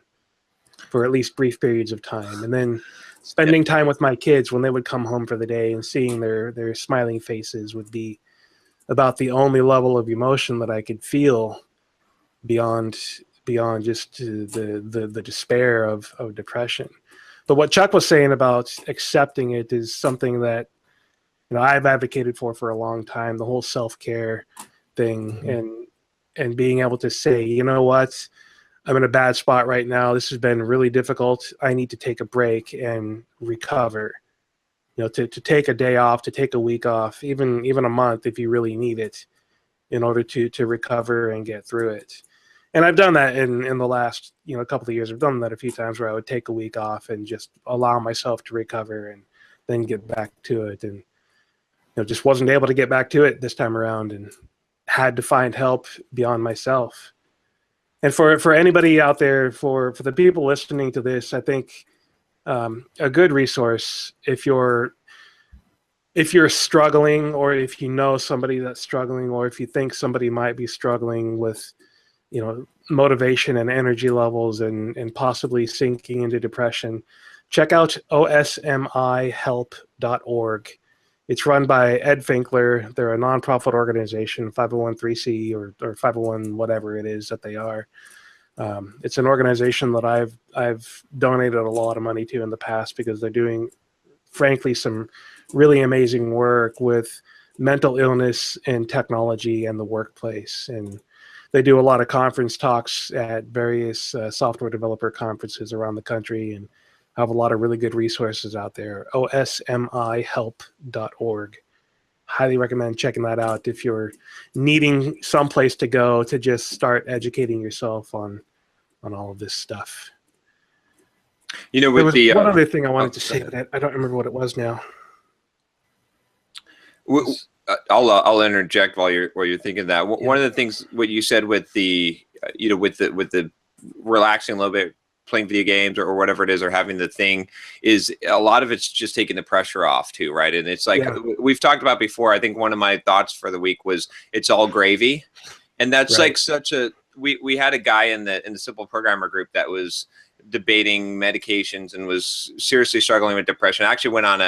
[SPEAKER 5] for at least brief periods of time. And then spending time with my kids when they would come home for the day and seeing their smiling faces would be about the only level of emotion that I could feel beyond just the despair of depression. But what Chuck was saying about accepting it is something that I've advocated for a long time. The whole self-care thing, and being able to say, you know what, I'm in a bad spot right now. This has been really difficult. I need to take a break and recover. To take a day off, to take a week off, even a month if you really need it, in order to recover and get through it. And I've done that in the last couple of years. I've done that a few times where I would take a week off and just allow myself to recover and then get back to it. And just wasn't able to get back to it this time around and had to find help beyond myself. And for anybody out there, for the people listening to this, I think a good resource, if you're struggling, or if you know somebody that's struggling, or if you think somebody might be struggling with motivation and energy levels and possibly sinking into depression, check out osmihelp.org. It's run by Ed Finkler. They're a nonprofit organization, 501(c) or 501 whatever it is that they are. It's an organization that I've donated a lot of money to in the past because they're doing, frankly, some really amazing work with mental illness and technology and the workplace. And they do a lot of conference talks at various software developer conferences around the country, and have a lot of really good resources out there. osmihelp.org. Highly recommend checking that out if you're needing someplace to go to just start educating yourself on all of this stuff.
[SPEAKER 2] You know,
[SPEAKER 5] There
[SPEAKER 2] with
[SPEAKER 5] was
[SPEAKER 2] the
[SPEAKER 5] one other thing I wanted to
[SPEAKER 2] go
[SPEAKER 5] say,
[SPEAKER 2] ahead.
[SPEAKER 5] but I don't remember what it was now.
[SPEAKER 2] I'll interject while you're thinking that. One of the things what you said with the with the relaxing a little bit, playing video games or whatever it is, or having the thing, is a lot of it's just taking the pressure off too, right? And it's like we've talked about before. I think one of my thoughts for the week was it's all gravy, and that's like such a we had a guy in the simple programmer group that was debating medications and was seriously struggling with depression. I actually went on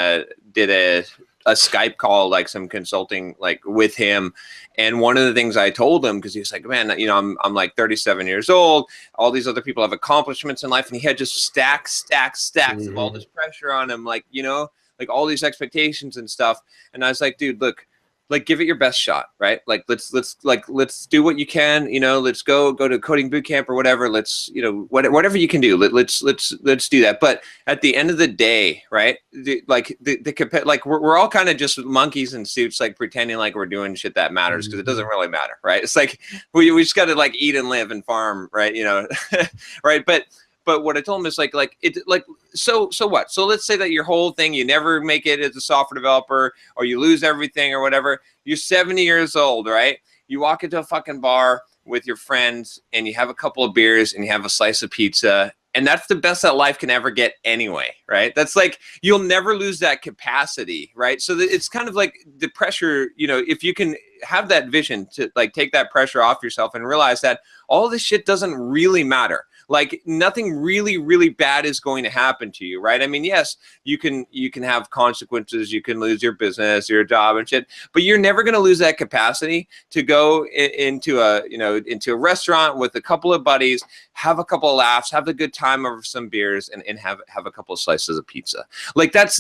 [SPEAKER 2] did a Skype call, like some consulting, like with him. And one of the things I told him, because he was like, man, I'm like 37 years old. All these other people have accomplishments in life. And he had just stacks of all this pressure on him, like, like all these expectations and stuff. And I was like, dude, look, like, give it your best shot, right? Like, let's do what you can, let's go to coding boot camp or whatever. Let's, whatever you can do, let's do that. But at the end of the day, right? We're all kind of just monkeys in suits, like pretending like we're doing shit that matters, because it doesn't really matter, right? It's like, we just got to like eat and live and farm, right? Right. But what I told him is so what? So let's say that your whole thing, you never make it as a software developer, or you lose everything or whatever. You're 70 years old, right? You walk into a fucking bar with your friends and you have a couple of beers and you have a slice of pizza. And that's the best that life can ever get anyway, right? That's like, you'll never lose that capacity, right? So it's kind of like the pressure, if you can have that vision to like take that pressure off yourself and realize that all this shit doesn't really matter. Like, nothing really, really bad is going to happen to you, right? I mean, yes, you can have consequences. You can lose your business, your job and shit, but you're never going to lose that capacity to go into a restaurant with a couple of buddies, have a couple of laughs, have a good time over some beers, and have a couple of slices of pizza. Like, that's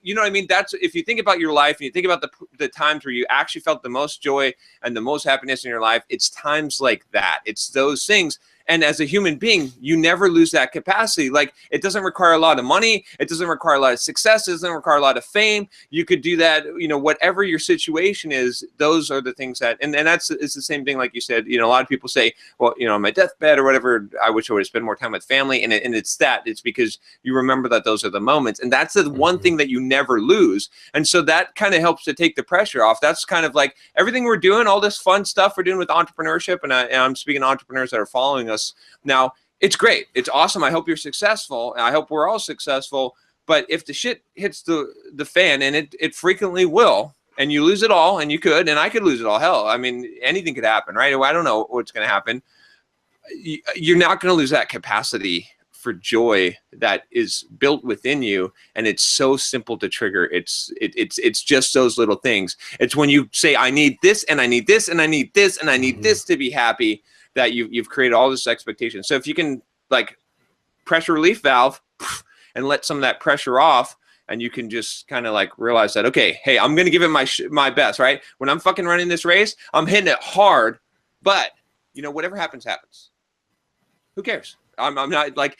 [SPEAKER 2] you know what I mean? That's, if you think about your life and you think about the times where you actually felt the most joy and the most happiness in your life, it's times like that. It's those things. And as a human being, you never lose that capacity. Like, it doesn't require a lot of money. It doesn't require a lot of success. It doesn't require a lot of fame. You could do that, whatever your situation is, those are the things that, and it's the same thing. Like you said, a lot of people say, well, on my deathbed or whatever, I wish I would have spent more time with family. And it's because you remember that those are the moments. And that's the one thing that you never lose. And so that kind of helps to take the pressure off. That's kind of like everything we're doing, all this fun stuff we're doing with entrepreneurship. And I'm speaking to entrepreneurs that are following us now. It's great. It's awesome. I hope you're successful. I hope we're all successful. But if the shit hits the fan, and it frequently will, and you lose it all, and you could, and I could lose it all. Hell, I mean, anything could happen, right? I don't know what's going to happen. You're not going to lose that capacity for joy that is built within you, and it's so simple to trigger. It's just those little things. It's when you say, I need this, and I need this, and I need this, and I need this to be happy, that you've created all this expectation. So if you can, like, pressure relief valve and let some of that pressure off, and you can just kind of like realize that, okay, hey, I'm going to give it my best, right? When I'm fucking running this race, I'm hitting it hard, but whatever happens, happens. Who cares? I'm not like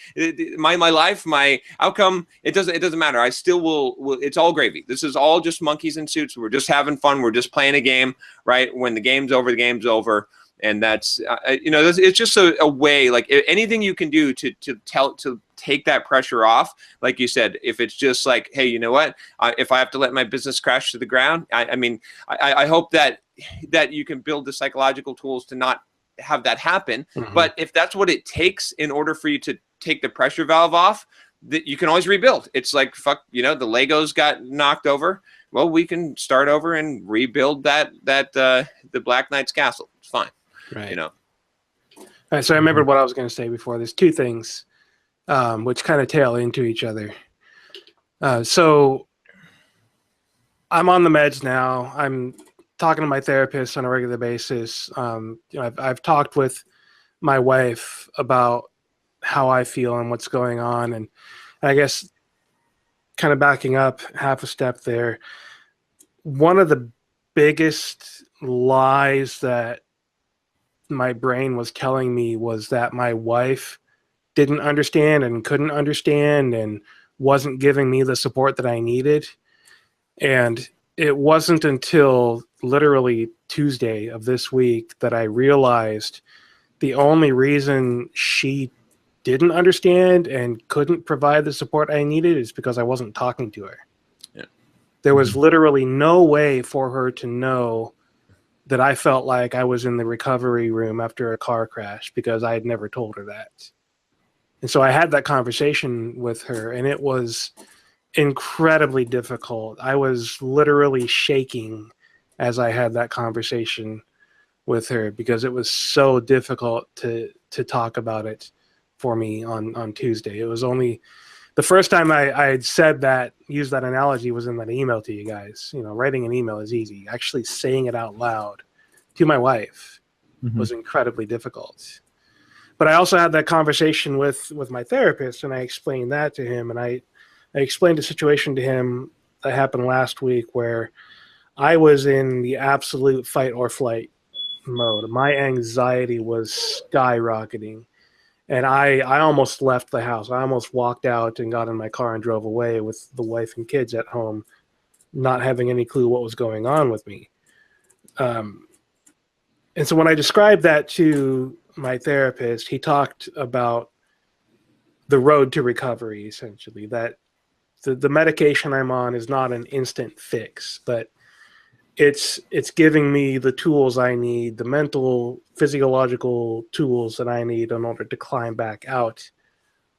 [SPEAKER 2] my life, my outcome. It doesn't matter. I still will. It's all gravy. This is all just monkeys in suits. We're just having fun. We're just playing a game, right? When the game's over, the game's over. And that's, it's just a way, like, anything you can do to take that pressure off. Like you said, if it's just like, hey, you know what? If I have to let my business crash to the ground, I hope that you can build the psychological tools to not have that happen. But if that's what it takes in order for you to take the pressure valve off, that you can always rebuild. It's like, fuck, the Legos got knocked over. Well, we can start over and rebuild the Black Knight's castle. It's fine.
[SPEAKER 5] Right. All right, so I remembered what I was going to say before. There's two things which kind of tail into each other. So I'm on the meds now. I'm talking to my therapist on a regular basis. I've talked with my wife about how I feel and what's going on. And I guess kind of backing up half a step there, one of the biggest lies that my brain was telling me was that my wife didn't understand and couldn't understand and wasn't giving me the support that I needed. And it wasn't until literally Tuesday of this week that I realized the only reason she didn't understand and couldn't provide the support I needed is because I wasn't talking to her.
[SPEAKER 2] Yeah.
[SPEAKER 5] There was literally no way for her to know that I felt like I was in the recovery room after a car crash because I had never told her that. And so I had that conversation with her, and it was incredibly difficult. I was literally shaking as I had that conversation with her because it was so difficult to talk about it for me on Tuesday. It was only the first time I had said that, used that analogy, was in that email to you guys. You know, writing an email is easy. Actually saying it out loud to my wife was incredibly difficult. But I also had that conversation with my therapist, and I explained that to him, and I explained a situation to him that happened last week where I was in the absolute fight or flight mode. My anxiety was skyrocketing, and I almost left the house. I almost walked out and got in my car and drove away with the wife and kids at home, not having any clue what was going on with me. And so when I described that to my therapist, he talked about the road to recovery, essentially, that the medication I'm on is not an instant fix, but it's giving me the tools I need, the mental, physiological tools that I need in order to climb back out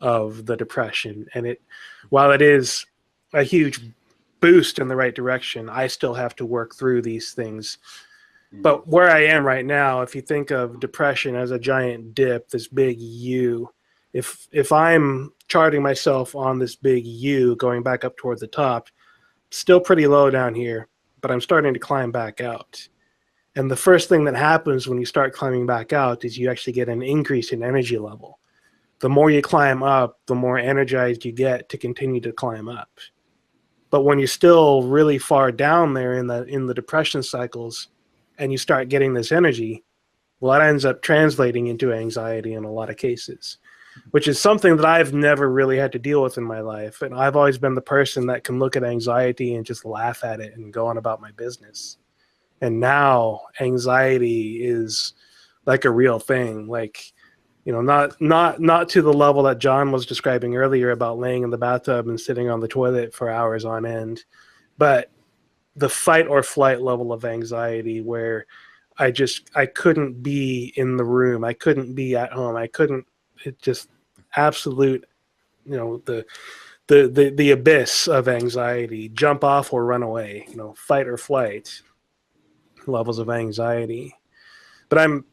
[SPEAKER 5] of the depression. And while it is a huge boost in the right direction, I still have to work through these things. But where I am right now, if you think of depression as a giant dip, this big U, if I'm charting myself on this big U going back up toward the top, still pretty low down here, but I'm starting to climb back out. And the first thing that happens when you start climbing back out is you actually get an increase in energy level. The more you climb up, the more energized you get to continue to climb up. But when you're still really far down there in the depression cycles, and you start getting this energy, well, that ends up translating into anxiety in a lot of cases, which is something that I've never really had to deal with in my life. And I've always been the person that can look at anxiety and just laugh at it and go on about my business. And now anxiety is like a real thing. Like, you know, not to the level that John was describing earlier about laying in the bathtub and sitting on the toilet for hours on end, but the fight or flight level of anxiety where I couldn't be in the room. I couldn't be at home. It just absolute, you know, the abyss of anxiety, jump off or run away, you know, fight or flight levels of anxiety. But I'm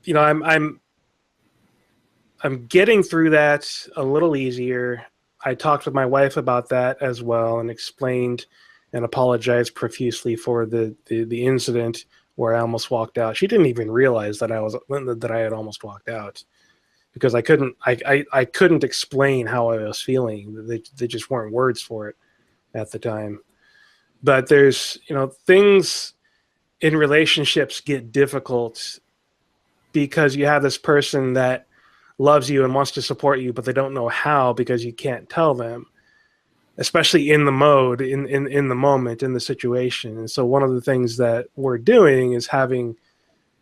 [SPEAKER 5] getting through that a little easier. I talked with my wife about that as well and explained and apologized profusely for the incident where I almost walked out. She didn't even realize that I had almost walked out because I couldn't explain how I was feeling. They just weren't words for it at the time. But there's, you know, things in relationships get difficult because you have this person that loves you and wants to support you, but they don't know how because you can't tell them, especially in the mode, in the moment, in the situation. And so one of the things that we're doing is having,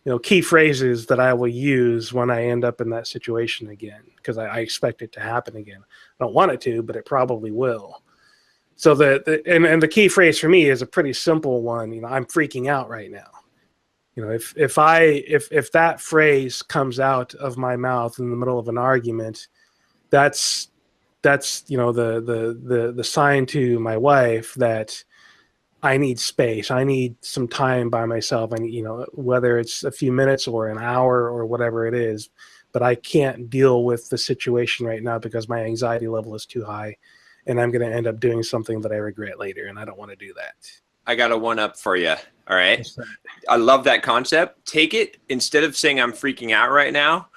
[SPEAKER 5] you know, key phrases that I will use when I end up in that situation again, because I expect it to happen again. I don't want it to, but it probably will. So the key phrase for me is a pretty simple one. You know, I'm freaking out right now. You know, if that phrase comes out of my mouth in the middle of an argument, that's you know the sign to my wife that I need space. I need some time by myself. I need, you know, whether it's a few minutes or an hour or whatever it is, but I can't deal with the situation right now because my anxiety level is too high, and I'm going to end up doing something that I regret later, and I don't want to do that.
[SPEAKER 2] I got a one up for you. All right. I love that concept. Take it, instead of saying I'm freaking out right now,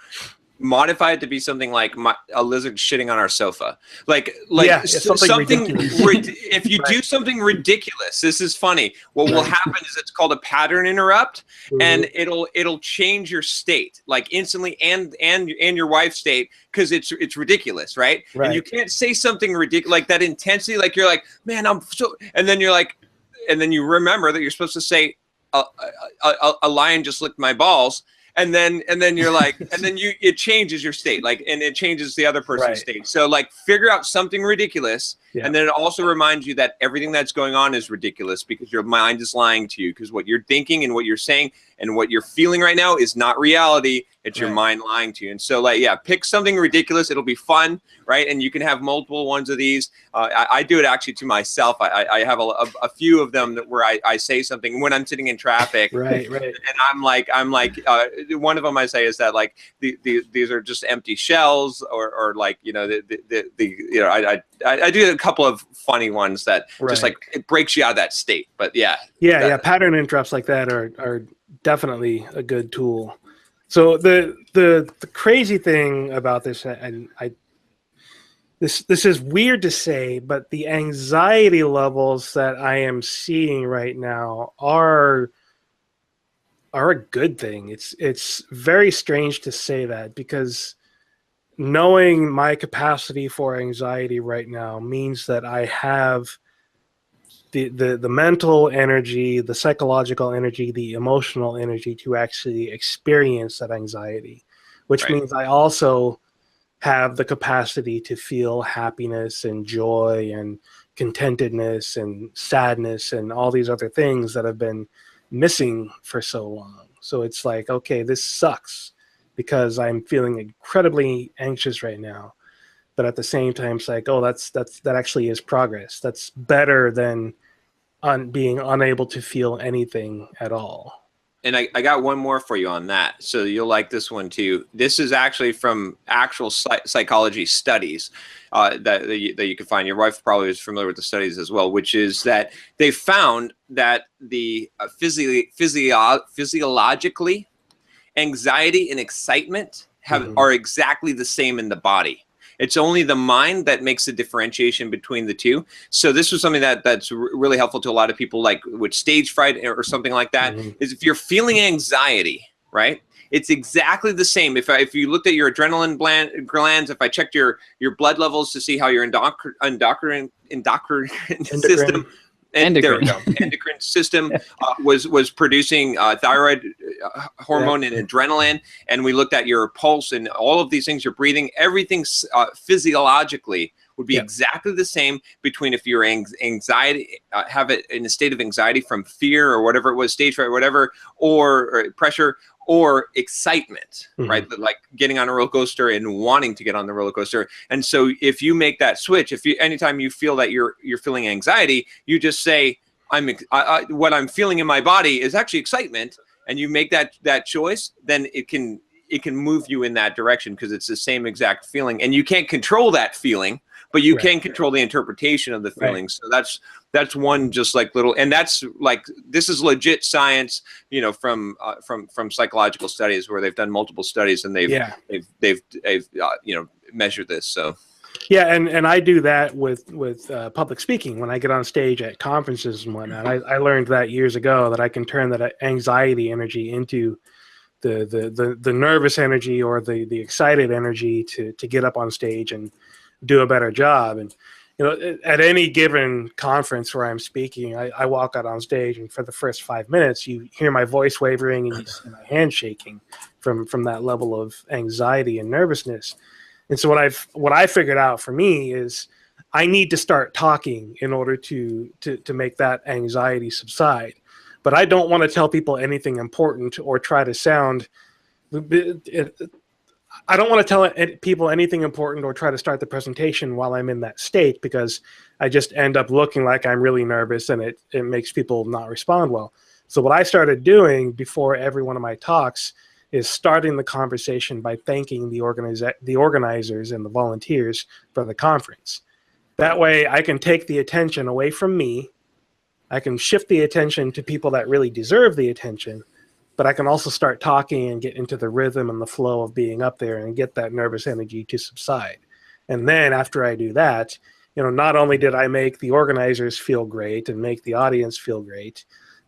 [SPEAKER 2] modify it to be something like a lizard shitting on our sofa, like
[SPEAKER 5] Yeah, something ridiculous.
[SPEAKER 2] If you do something ridiculous, this is funny. What will happen is it's called a pattern interrupt, and it'll change your state like instantly, and your wife's state, because it's ridiculous, right? And you can't say something ridiculous like that intensity, like you're like, man, I'm so, and then you're like, and then you remember that you're supposed to say a lion just licked my balls. And then you're like, and then it changes your state, like, and it changes the other person's state. So like, figure out something ridiculous, and then it also reminds you that everything that's going on is ridiculous because your mind is lying to you, because what you're thinking and what you're saying and what you're feeling right now is not reality. It's your mind lying to you. And so like, yeah, pick something ridiculous. It'll be fun, right? And you can have multiple ones of these. I do it actually to myself. I have a few of them where I say something when I'm sitting in traffic. Right. And I'm like, one of them I say is that like these are just empty shells, or like, you know, I do a couple of funny ones that just like, it breaks you out of that state. But yeah.
[SPEAKER 5] Pattern interrupts like that are definitely a good tool. So the crazy thing about this, and this is weird to say, but the anxiety levels that I am seeing right now are a good thing. It's very strange to say that, because knowing my capacity for anxiety right now means that I have the mental energy, the psychological energy, the emotional energy to actually experience that anxiety, which means I also have the capacity to feel happiness and joy and contentedness and sadness and all these other things that have been missing for so long. So it's like, okay, this sucks because I'm feeling incredibly anxious right now. But at the same time, it's like, oh, that actually is progress. That's better than being unable to feel anything at all.
[SPEAKER 2] And I got one more for you on that. So you'll like this one too. This is actually from actual psychology studies that you can find. Your wife probably is familiar with the studies as well, which is that they found that the physiologically, anxiety and excitement are exactly the same in the body. It's only the mind that makes the differentiation between the two. So this was something that's really helpful to a lot of people, like with stage fright or something like that, is if you're feeling anxiety, right? It's exactly the same. If you looked at your adrenaline glands, if I checked your blood levels to see how your endocrine system, there we go. Endocrine system was producing thyroid hormone and adrenaline, and we looked at your pulse and all of these things, you're breathing, everything physiologically would be exactly the same between if you're anxiety, have it in a state of anxiety from fear or whatever it was, stage fright, whatever, or pressure, or excitement, right? Like getting on a roller coaster and wanting to get on the roller coaster. And so if you make that switch, anytime you feel that you're feeling anxiety, you just say, what I'm feeling in my body is actually excitement, and you make that choice, then it can move you in that direction, because it's the same exact feeling, and you can't control that feeling, but you can control the interpretation of the feeling. So that's one just like little, and that's like, this is legit science, you know, from psychological studies where they've done multiple studies, and they've you know, measured this. So
[SPEAKER 5] yeah, and I do that with public speaking when I get on stage at conferences and whatnot. I learned that years ago, that I can turn that anxiety energy into the nervous energy, or the excited energy to get up on stage and do a better job. And you know, at any given conference where I'm speaking, I walk out on stage, and for the first 5 minutes, you hear my voice wavering and you see my hand shaking from that level of anxiety and nervousness. And so what I figured out for me is I need to start talking in order to make that anxiety subside. But I don't want to tell people anything important or try to sound. I don't want to tell people anything important or try to start the presentation while I'm in that state, because I just end up looking like I'm really nervous, and it makes people not respond well. So what I started doing before every one of my talks is starting the conversation by thanking the organizers and the volunteers for the conference. That way I can take the attention away from me. I can shift the attention to people that really deserve the attention, but I can also start talking and get into the rhythm and the flow of being up there and get that nervous energy to subside. And then after I do that, not only did I make the organizers feel great and make the audience feel great,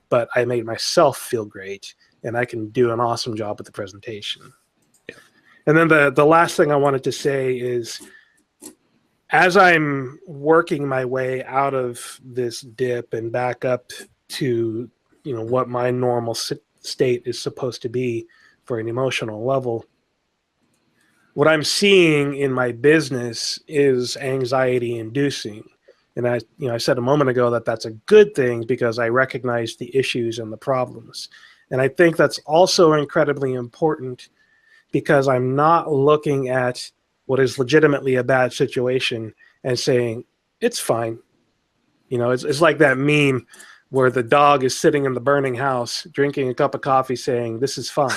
[SPEAKER 5] but I made myself feel great, and I can do an awesome job with the presentation.
[SPEAKER 2] Yeah.
[SPEAKER 5] And then the last thing I wanted to say is, as I'm working my way out of this dip and back up to, what my normal state is supposed to be for an emotional level, what I'm seeing in my business is anxiety inducing. And I said a moment ago that that's a good thing because I recognize the issues and the problems. And I think that's also incredibly important because I'm not looking at what is legitimately a bad situation and saying, it's fine. It's like that meme where the dog is sitting in the burning house, drinking a cup of coffee saying, this is fine.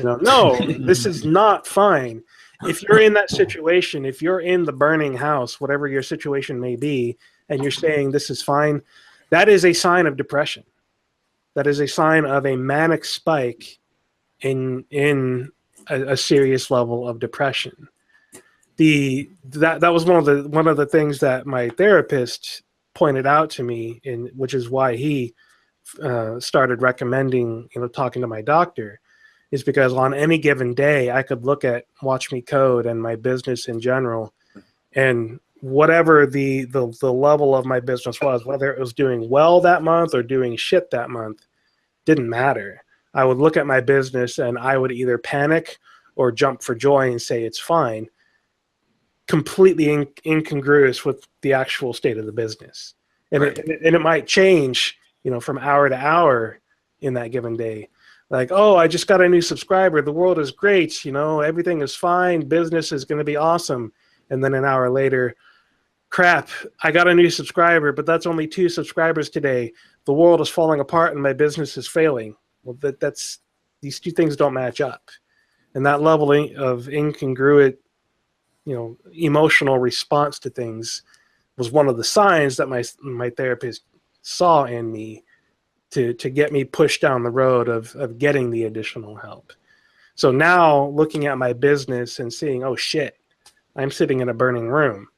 [SPEAKER 5] No, this is not fine. If you're in that situation, if you're in the burning house, whatever your situation may be, and you're saying this is fine, that is a sign of depression. That is a sign of a manic spike in a serious level of depression. That was one of the things that my therapist pointed out to me, which is why he started recommending, talking to my doctor, is because on any given day I could look at Watch Me Code and my business in general, and whatever the level of my business was, whether it was doing well that month or doing shit that month, didn't matter. I would look at my business and I would either panic or jump for joy and say it's fine, completely incongruous with the actual state of the business. And,
[SPEAKER 2] right.
[SPEAKER 5] it might change, from hour to hour in that given day. Like, oh, I just got a new subscriber. The world is great. Everything is fine. Business is going to be awesome. And then an hour later, crap, I got a new subscriber, but that's only 2 subscribers today. The world is falling apart and my business is failing. Well, that's these two things don't match up. And that level of incongruent, emotional response to things was one of the signs that my therapist saw in me to get me pushed down the road of getting the additional help. So now looking at my business and seeing, oh shit, I'm sitting in a burning room.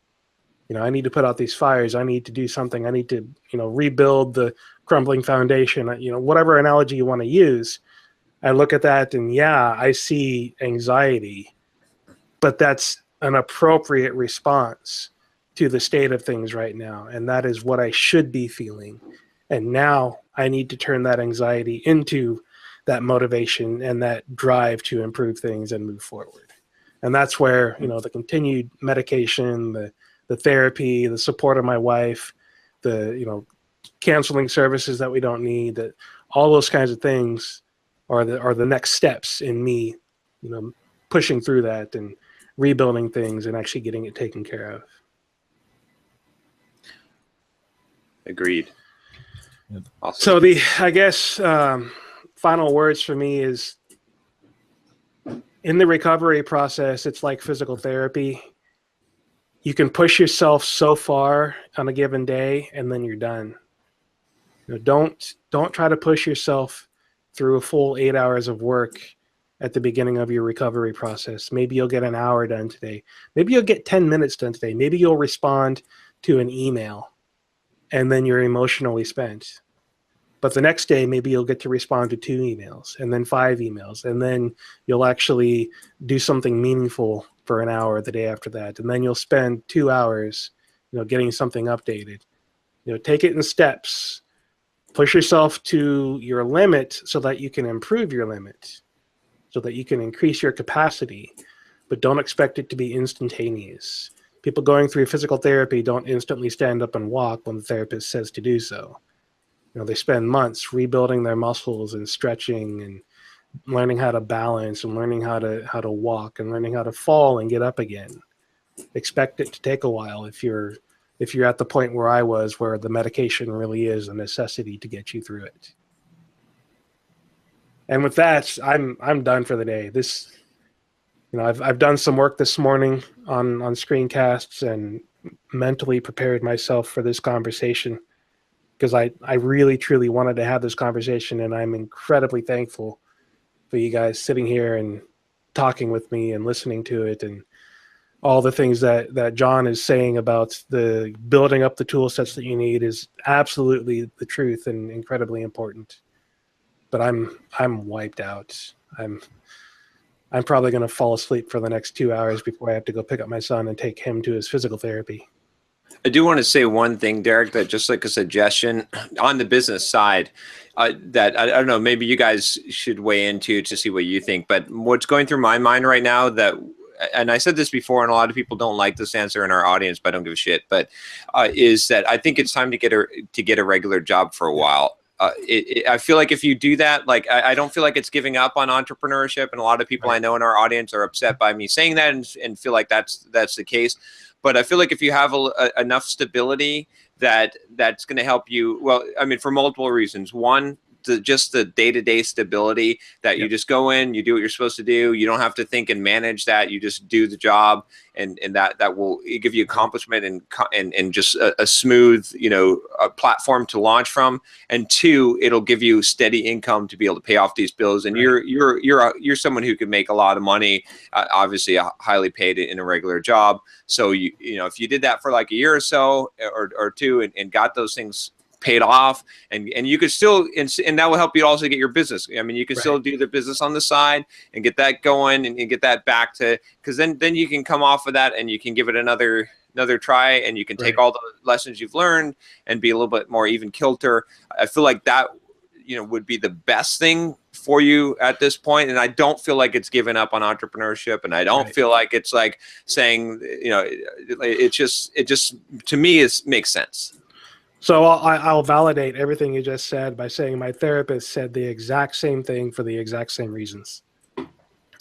[SPEAKER 5] I need to put out these fires. I need to do something. I need to, rebuild the crumbling foundation, whatever analogy you want to use. I look at that and yeah, I see anxiety, but that's an appropriate response to the state of things right now. And that is what I should be feeling. And now I need to turn that anxiety into that motivation and that drive to improve things and move forward. And that's where, the continued medication, the therapy, the support of my wife, the, canceling services that we don't need, that all those kinds of things are the next steps in me, pushing through that and rebuilding things and actually getting it taken care of.
[SPEAKER 2] Agreed. Awesome.
[SPEAKER 5] So I guess final words for me is, in the recovery process, it's like physical therapy. You can push yourself so far on a given day and then you're done. Don't try to push yourself through a full 8 hours of work at the beginning of your recovery process. Maybe you'll get an hour done today. Maybe you'll get 10 minutes done today. Maybe you'll respond to an email and then you're emotionally spent. But the next day, maybe you'll get to respond to 2 emails and then 5 emails. And then you'll actually do something meaningful for an hour the day after that. And then you'll spend 2 hours, getting something updated. Take it in steps. Push yourself to your limit so that you can improve your limit, so that you can increase your capacity, but don't expect it to be instantaneous. People going through physical therapy don't instantly stand up and walk when the therapist says to do so. They spend months rebuilding their muscles and stretching and learning how to balance and learning how to walk and learning how to fall and get up again. Expect it to take a while if you're at the point where I was, where the medication really is a necessity to get you through it. And with that, I'm done for the day. I've done some work this morning on screencasts and mentally prepared myself for this conversation, because I really, truly wanted to have this conversation, and I'm incredibly thankful for you guys sitting here and talking with me and listening to it, and all the things that John is saying about the building up the tool sets that you need is absolutely the truth and incredibly important. But I'm wiped out. I'm probably going to fall asleep for the next 2 hours before I have to go pick up my son and take him to his physical therapy.
[SPEAKER 2] I do want to say one thing, Derek, that just like a suggestion on the business side, that I don't know, maybe you guys should weigh into to see what you think. But what's going through my mind right now that, and I said this before, and a lot of people don't like this answer in our audience, but I don't give a shit. But is that I think it's time to get a regular job for a while. I feel like if you do that, like I don't feel like it's giving up on entrepreneurship, and a lot of people I know in our audience are upset by me saying that and feel like that's the case. But I feel like if you have enough stability that's going to help you, well, I mean, for multiple reasons. One, just the day-to-day stability that you just go in, you do what you're supposed to do. You don't have to think and manage that. You just do the job, and that will give you accomplishment and just a smooth, a platform to launch from. And two, it'll give you steady income to be able to pay off these bills. And you're someone who can make a lot of money, obviously highly paid in a regular job. So if you did that for like a year or so or two and got those things paid off, and you could still, and that will help you also get your business. I mean, you can still do the business on the side and get that going and get that back to, because then you can come off of that and you can give it another try, and you can take all the lessons you've learned and be a little bit more even kilter. I feel like that would be the best thing for you at this point. And I don't feel like it's given up on entrepreneurship, and I don't feel like it's like saying it just to me makes sense.
[SPEAKER 5] So I'll validate everything you just said by saying my therapist said the exact same thing for the exact same reasons.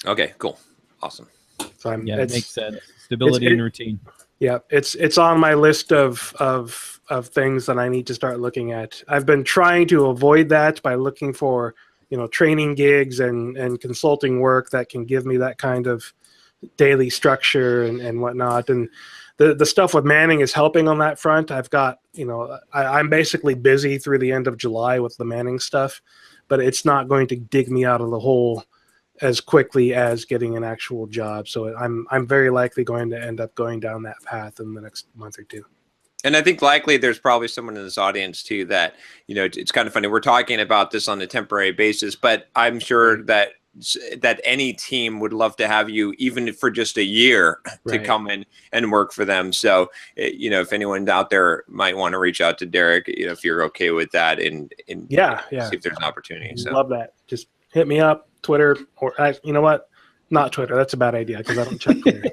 [SPEAKER 2] Okay, cool. Awesome.
[SPEAKER 5] So
[SPEAKER 4] it makes sense. Stability and routine.
[SPEAKER 5] Yeah, it's on my list of things that I need to start looking at. I've been trying to avoid that by looking for, training gigs and consulting work that can give me that kind of daily structure and whatnot. And the stuff with Manning is helping on that front. I've got, I'm basically busy through the end of July with the Manning stuff, but it's not going to dig me out of the hole as quickly as getting an actual job. So I'm very likely going to end up going down that path in the next month or two.
[SPEAKER 2] And I think likely there's probably someone in this audience too that, it's kind of funny. We're talking about this on a temporary basis, but I'm sure that any team would love to have you, even for just a year, to come in and work for them. So, if anyone out there might want to reach out to Derek, if you're okay with that, and see if there's an opportunity. So
[SPEAKER 5] love that. Just hit me up, Twitter, or you know what? Not Twitter. That's a bad idea because I don't check Twitter.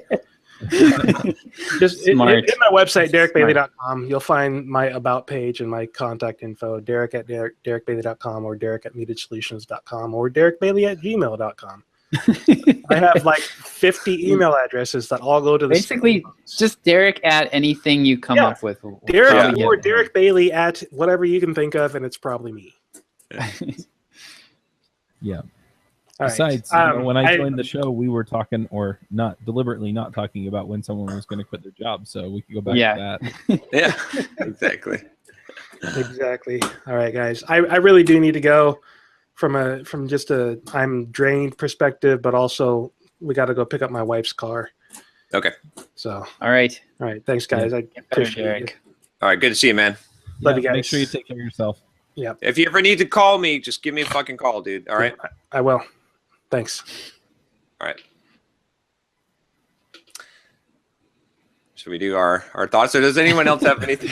[SPEAKER 5] Just in my website, DerrickBailey.com, you'll find my about page and my contact info, Derek at DerrickBailey.com or Derek at MeetedSolutions.com or DerrickBailey@gmail.com. I have like 50 email addresses that all go to the
[SPEAKER 6] basically just Derek at anything you come up with.
[SPEAKER 5] Derek or Derek Bailey at whatever you can think of, and it's probably me.
[SPEAKER 4] Yeah.
[SPEAKER 5] All
[SPEAKER 4] Besides, when I joined the show, we were talking, or not deliberately not talking about when someone was going to quit their job. So we could go back to that.
[SPEAKER 2] Yeah, exactly.
[SPEAKER 5] Exactly. All right, guys. I really do need to go from just a I'm drained perspective, but also we got to go pick up my wife's car.
[SPEAKER 2] Okay.
[SPEAKER 5] So.
[SPEAKER 6] All right.
[SPEAKER 5] Thanks, guys. I appreciate it.
[SPEAKER 2] All right. Good to see you, man.
[SPEAKER 5] Love you guys.
[SPEAKER 4] Make sure you take care of yourself.
[SPEAKER 5] Yeah.
[SPEAKER 2] If you ever need to call me, just give me a fucking call, dude. All right.
[SPEAKER 5] I will. Thanks.
[SPEAKER 2] All right. Should we do our thoughts, or does anyone else have anything?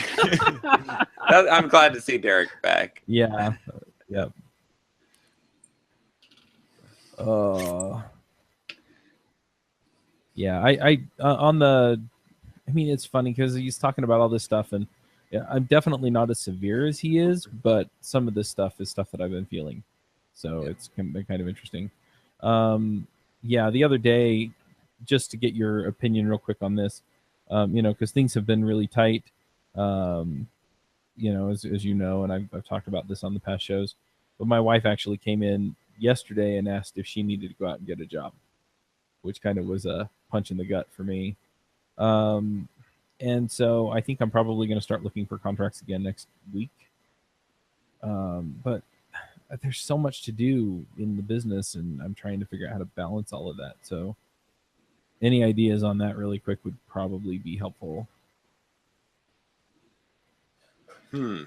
[SPEAKER 2] I'm glad to see Derek back.
[SPEAKER 4] Yeah. Yeah. Yeah. I mean, it's funny because he's talking about all this stuff, and I'm definitely not as severe as he is, but some of this stuff is stuff that I've been feeling. So it's been kind of interesting. The other day, just to get your opinion real quick on this, because things have been really tight, as you know, and I've talked about this on the past shows, but my wife actually came in yesterday and asked if she needed to go out and get a job, which kind of was a punch in the gut for me. And so I think I'm probably going to start looking for contracts again next week. But there's so much to do in the business, and I'm trying to figure out how to balance all of that. So any ideas on that really quick would probably be helpful.
[SPEAKER 2] I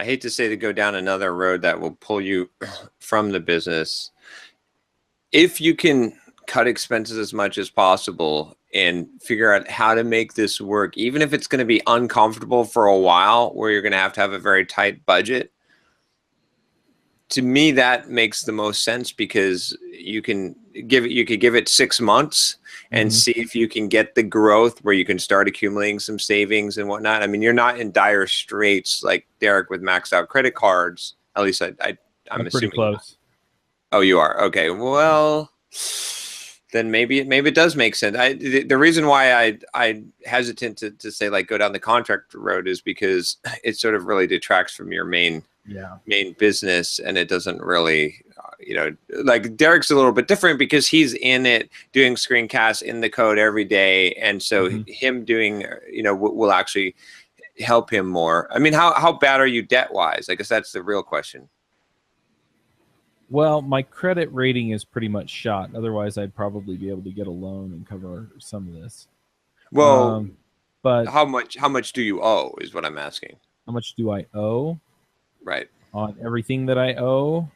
[SPEAKER 2] hate to say to go down another road that will pull you from the business. If you can cut expenses as much as possible and figure out how to make this work, even if it's going to be uncomfortable for a while, where you're going to have a very tight budget, to me, that makes the most sense, because you could give it 6 months and see if you can get the growth where you can start accumulating some savings and whatnot. I mean, you're not in dire straits like Derek with maxed out credit cards. At least I'm
[SPEAKER 4] pretty
[SPEAKER 2] assuming.
[SPEAKER 4] close.
[SPEAKER 2] Oh, you are? Okay. Well, then maybe it does make sense. The reason why I hesitant to say like go down the contract road is because it sort of really detracts from your main business, and it doesn't really, like Derek's a little bit different because he's in it doing screencasts in the code every day, and so him doing will actually help him more. I mean, how bad are you debt wise? I guess that's the real question.
[SPEAKER 4] Well, my credit rating is pretty much shot. Otherwise, I'd probably be able to get a loan and cover some of this.
[SPEAKER 2] Well,
[SPEAKER 4] but
[SPEAKER 2] how much do you owe is what I'm asking.
[SPEAKER 4] How much do I owe?
[SPEAKER 2] Right.
[SPEAKER 4] On everything that I owe,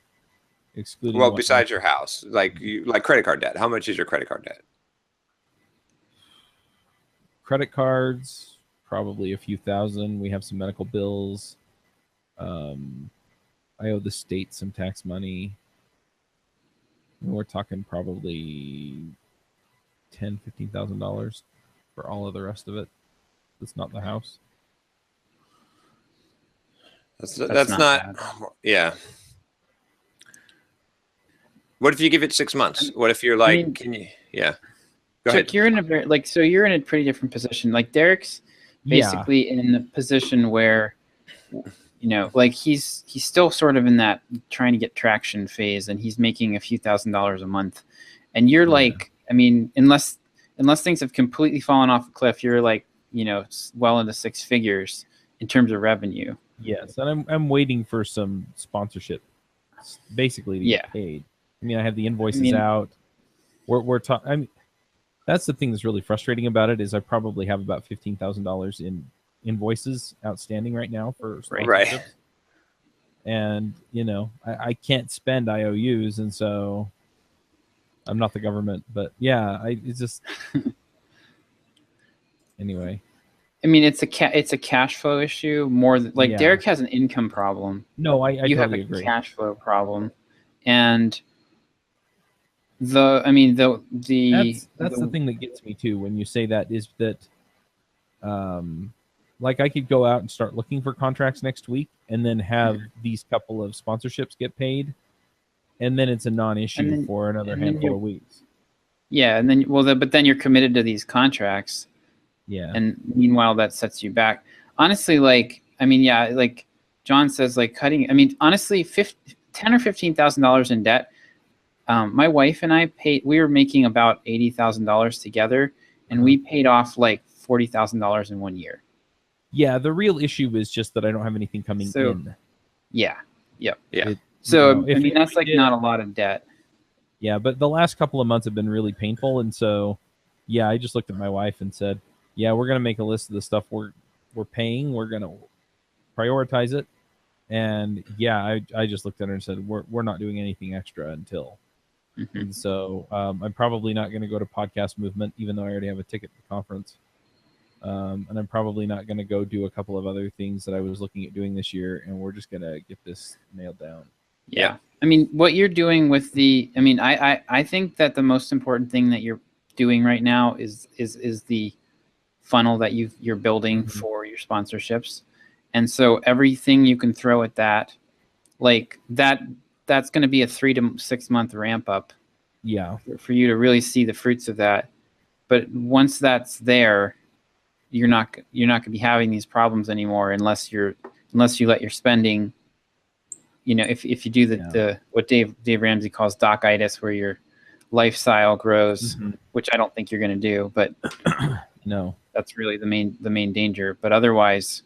[SPEAKER 4] excluding.
[SPEAKER 2] Well, besides your house, like credit card debt. How much is your credit card debt?
[SPEAKER 4] Credit cards, probably a few thousand. We have some medical bills. I owe the state some tax money. We're talking probably $10,000-$15,000 for all of the rest of it. That's not the house.
[SPEAKER 2] That's not yeah. What if you give it 6 months? What if you're like, can you? Yeah. Go ahead.
[SPEAKER 6] You're in a so you're in a pretty different position. Like Derek's basically in a position where, like he's still sort of in that trying to get traction phase, and he's making a few $1,000s a month, and you're like, I mean, unless things have completely fallen off a cliff, you're like, well into 6 figures in terms of revenue.
[SPEAKER 4] Yes, and I'm waiting for some sponsorship, basically to get paid. I mean, I have the invoices out. We're talking. I mean, that's the thing that's really frustrating about it is I probably have about $15,000 in invoices outstanding right now for sponsorships.
[SPEAKER 2] Right.
[SPEAKER 4] And I can't spend IOUs, and so I'm not the government. But yeah, it's just anyway.
[SPEAKER 6] I mean, it's a cash flow issue more than like Derek has an income problem.
[SPEAKER 4] No, I
[SPEAKER 6] you
[SPEAKER 4] totally
[SPEAKER 6] have a
[SPEAKER 4] agree.
[SPEAKER 6] Cash flow problem, and that's the
[SPEAKER 4] thing that gets me too when you say that is that, like I could go out and start looking for contracts next week, and then have these couple of sponsorships get paid, and then it's a non-issue for another handful of weeks.
[SPEAKER 6] Yeah, and then but then you're committed to these contracts.
[SPEAKER 4] Yeah.
[SPEAKER 6] And meanwhile, that sets you back. Honestly, like John says, like cutting. I mean, honestly, $10,000 or $15,000 in debt. My wife and I we were making about $80,000 together, and we paid off like $40,000 in 1 year.
[SPEAKER 4] Yeah, the real issue is just that I don't have anything coming in.
[SPEAKER 6] Yeah. Yep.
[SPEAKER 2] Yeah.
[SPEAKER 6] So I mean, that's like not a lot of debt.
[SPEAKER 4] Yeah, but the last couple of months have been really painful, and so yeah, I just looked at my wife and said, yeah, we're gonna make a list of the stuff we're paying. We're gonna prioritize it, and yeah, I just looked at her and said, we're not doing anything extra until. And so I'm probably not going to go to Podcast Movement, even though I already have a ticket to the conference. And I'm probably not going to go do a couple of other things that I was looking at doing this year, and we're just going to get this nailed down.
[SPEAKER 6] Yeah. I mean, what you're doing with I think that the most important thing that you're doing right now is the funnel that you're building for your sponsorships. And so everything you can throw at that, like that's going to be a 3 to 6 month ramp up.
[SPEAKER 4] Yeah.
[SPEAKER 6] For you to really see the fruits of that. But once that's there, you're not going to be having these problems anymore unless you let your spending, if you do the what Dave Ramsey calls doc-itis, where your lifestyle grows, which I don't think you're going to do, but
[SPEAKER 4] no,
[SPEAKER 6] that's really the main danger. But otherwise,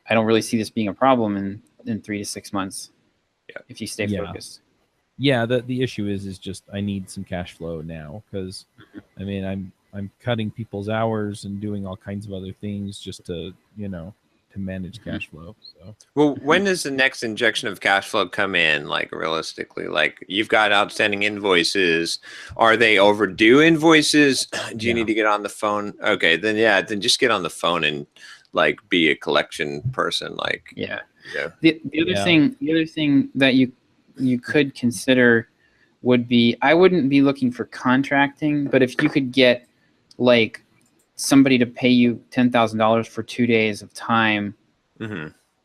[SPEAKER 6] I don't really see this being a problem. And in 3 to 6 months.
[SPEAKER 2] Yeah.
[SPEAKER 6] If you stay focused.
[SPEAKER 4] Yeah, the issue is just I need some cash flow now, because I mean I'm cutting people's hours and doing all kinds of other things just to to manage cash flow. So
[SPEAKER 2] Well, when does the next injection of cash flow come in? Like realistically, like you've got outstanding invoices. Are they overdue invoices? Do you need to get on the phone? Okay, then just get on the phone and like be a collection person. Like
[SPEAKER 6] The other thing that you could consider would be, I wouldn't be looking for contracting, but if you could get like somebody to pay you $10,000 for 2 days of time,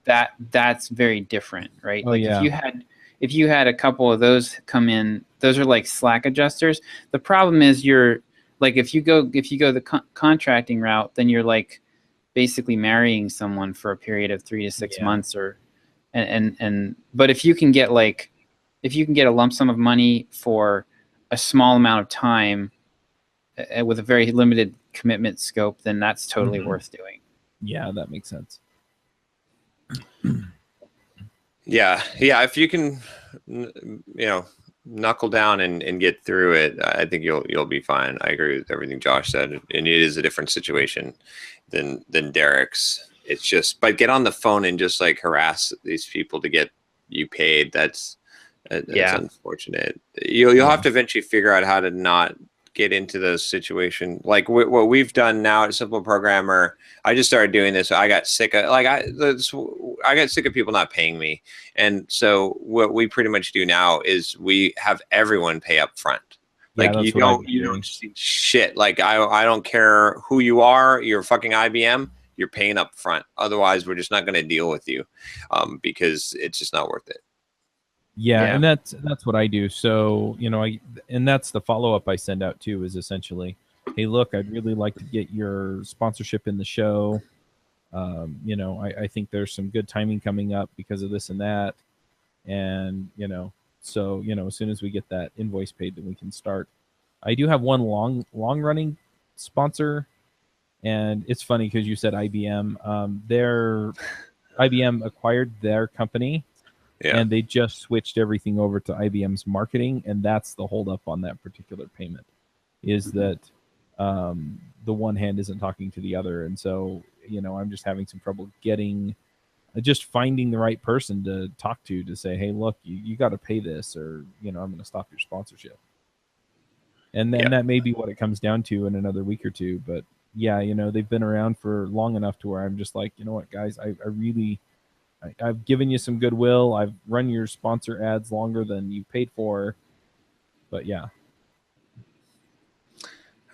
[SPEAKER 6] that's very different, right? If you had a couple of those come in, those are like Slack adjusters. The problem is if you go the contracting route, then you're like basically marrying someone for a period of 3 to 6 months, but if you can get a lump sum of money for a small amount of time with a very limited commitment scope, then that's totally worth doing.
[SPEAKER 4] Yeah, that makes sense.
[SPEAKER 2] Yeah. If you can, knuckle down and get through it, I think you'll be fine. I agree with everything Josh said, and it is a different situation than Derek's. It's just, but get on the phone and just like harass these people to get you paid. That's unfortunate. You'll have to eventually figure out how to not get into those situations. Like what we've done now at Simple Programmer, I just started doing this. I got sick of I got sick of people not paying me, and so what we pretty much do now is we have everyone pay up front. Like you don't see shit. Like I don't care who you are. You're fucking IBM. You're paying up front. Otherwise, we're just not going to deal with you, because it's just not worth it.
[SPEAKER 4] Yeah, and that's what I do. So, and that's the follow-up I send out too, is essentially, hey, look, I'd really like to get your sponsorship in the show. I think there's some good timing coming up because of this and that. And, so, as soon as we get that invoice paid, then we can start. I do have one long-running sponsor, and it's funny because you said IBM. IBM acquired their company. Yeah. And they just switched everything over to IBM's marketing, and that's the holdup on that particular payment, is that the one hand isn't talking to the other, and so I'm just having some trouble finding the right person to talk to say, hey, look, you got to pay this, or I'm going to stop your sponsorship. And then that may be what it comes down to in another week or two, but they've been around for long enough to where I'm just like, you know what, guys, I've given you some goodwill. I've run your sponsor ads longer than you paid for. But yeah.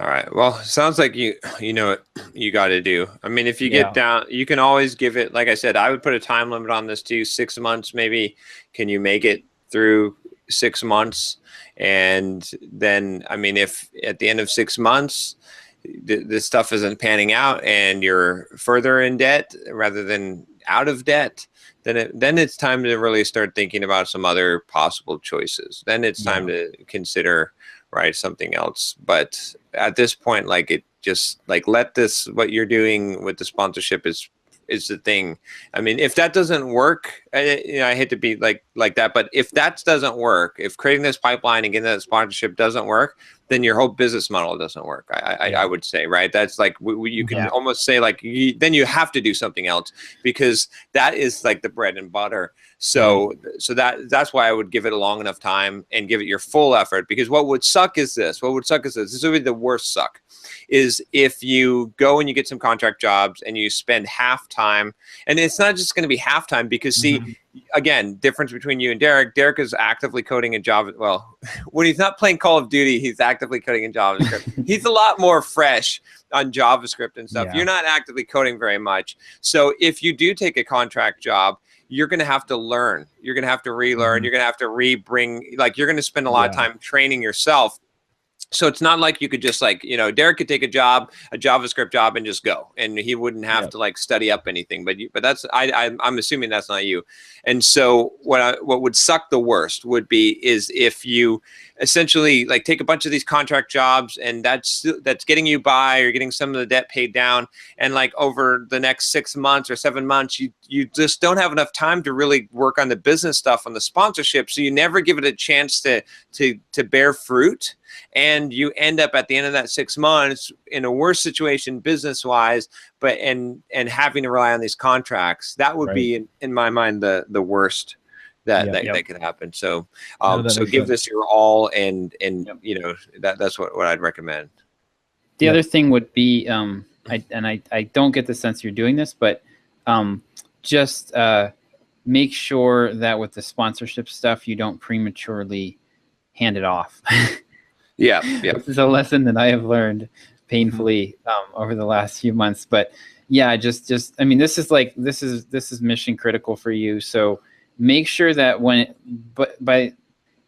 [SPEAKER 2] All right. Well, sounds like you know what you got to do. I mean, if you get down, you can always give it, like I said, I would put a time limit on this too, 6 months maybe. Can you make it through 6 months? And then, I mean, if at the end of 6 months, this stuff isn't panning out and you're further in debt rather than out of debt, then it's time to really start thinking about some other possible choices. Then it's time to consider something else. But at this point, like, it just like, let this, what you're doing with the sponsorship is the thing. I mean, if that doesn't work, I hate to be like that, but if that doesn't work, if creating this pipeline and getting that sponsorship doesn't work, then your whole business model doesn't work. I would say, right? That's like, you can almost say like, then you have to do something else, because that is like the bread and butter. So that's why I would give it a long enough time and give it your full effort, because what would suck is this. This would be the worst suck, is if you go and you get some contract jobs and you spend half time, and it's not just going to be half time, because see, again, difference between you and Derek. Derek is actively coding in Java. Well, when he's not playing Call of Duty, he's actively coding in JavaScript. He's a lot more fresh on JavaScript and stuff. You're not actively coding very much. So if you do take a contract job, you're going to have to learn. You're going to have to relearn. You're going to have to you're going to spend a lot of time training yourself. So it's not like you could just like, Derek could take a JavaScript job and just go, and he wouldn't have to like study up anything. But that's, I'm assuming that's not you. And so what would suck the worst would be is if you essentially like take a bunch of these contract jobs, and that's getting you by, or getting some of the debt paid down. And like over the next 6 months or 7 months, you just don't have enough time to really work on the business stuff, on the sponsorship. So you never give it a chance to bear fruit. And you end up at the end of that 6 months in a worse situation business wise, and having to rely on these contracts. That would be in my mind the worst that could happen. So so give this your all, and that's what I'd recommend.
[SPEAKER 6] The other thing would be I don't get the sense you're doing this, but just make sure that with the sponsorship stuff you don't prematurely hand it off.
[SPEAKER 2] Yeah.
[SPEAKER 6] This is a lesson that I have learned painfully over the last few months. But yeah, just I mean, this is mission critical for you. So make sure that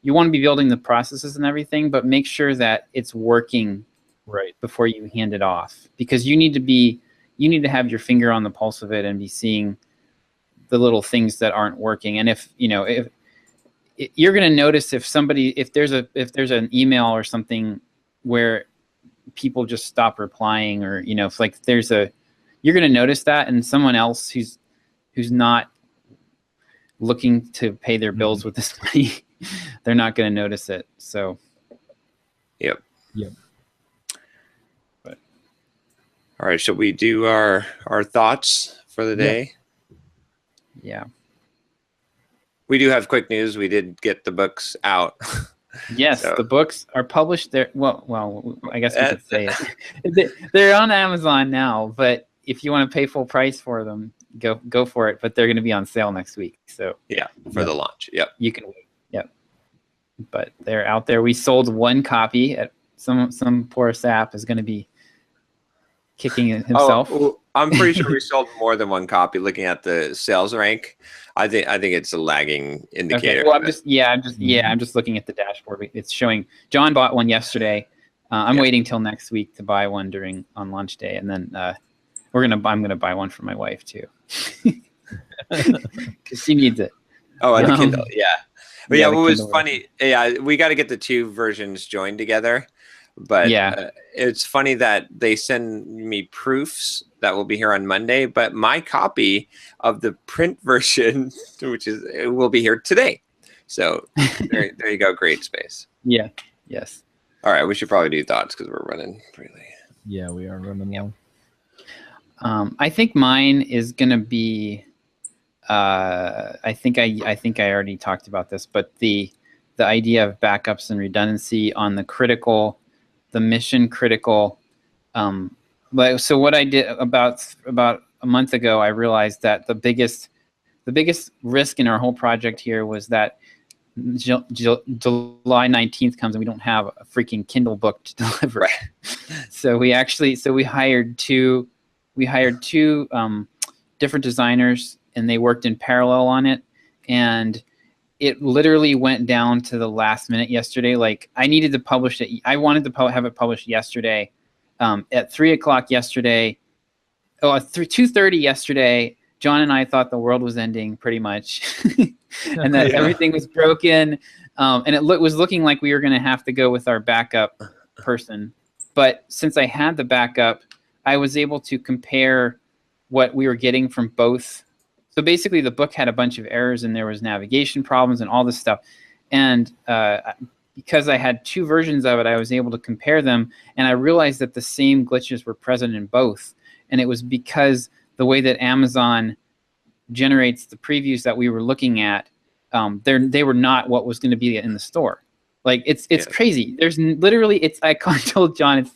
[SPEAKER 6] you want to be building the processes and everything, but make sure that it's working before you hand it off, because you need to have your finger on the pulse of it and be seeing the little things that aren't working. And if you're going to notice if there's an email or something where people just stop replying, or if like you're going to notice that, and someone else who's not looking to pay their bills with this money, they're not going to notice it. So
[SPEAKER 2] yep.
[SPEAKER 6] But
[SPEAKER 2] all right, shall we do our thoughts for the day?
[SPEAKER 6] Yeah.
[SPEAKER 2] We do have quick news. We did get the books out.
[SPEAKER 6] Yes, the books are published there. Well, I guess we could say it. They're on Amazon now, but if you want to pay full price for them, go for it. But they're going to be on sale next week. So
[SPEAKER 2] for the launch. Yep.
[SPEAKER 6] You can wait. Yep. But they're out there. We sold one copy. At some poor sap is going to be kicking himself.
[SPEAKER 2] Oh, I'm pretty sure we sold more than one copy. Looking at the sales rank, I think it's a lagging indicator.
[SPEAKER 6] Okay. Well, I'm just looking at the dashboard. It's showing John bought one yesterday. I'm waiting till next week to buy one on launch day, and then I'm gonna buy one for my wife too, because she needs it.
[SPEAKER 2] Oh, and the Kindle, But what was
[SPEAKER 6] Kindle
[SPEAKER 2] funny? Yeah, we got to get the two versions joined together. But it's funny that they send me proofs that will be here on Monday, but my copy of the print version, it will be here today. So there you go. Great space.
[SPEAKER 6] Yeah. Yes.
[SPEAKER 2] All right. We should probably do thoughts because we're running pretty late.
[SPEAKER 4] Yeah, we are running long.
[SPEAKER 6] I think mine is going to be, I think I already talked about this, but the idea of backups and redundancy on the mission critical. So what I did about a month ago, I realized that the biggest risk in our whole project here was that July 19th comes and we don't have a freaking Kindle book to deliver. So we hired two different designers, and they worked in parallel on it. And it literally went down to the last minute yesterday. Like, I needed to publish it. I wanted to have it published yesterday. At 3:00 yesterday, at 2:30 yesterday, John and I thought the world was ending pretty much, and that everything was broken. And it was looking like we were going to have to go with our backup person. But since I had the backup, I was able to compare what we were getting from both. So basically, the book had a bunch of errors, and there was navigation problems and all this stuff. And because I had two versions of it, I was able to compare them, and I realized that the same glitches were present in both. And it was because the way that Amazon generates the previews that we were looking at, they were not what was going to be in the store. Like, it's crazy. There's literally, I told John,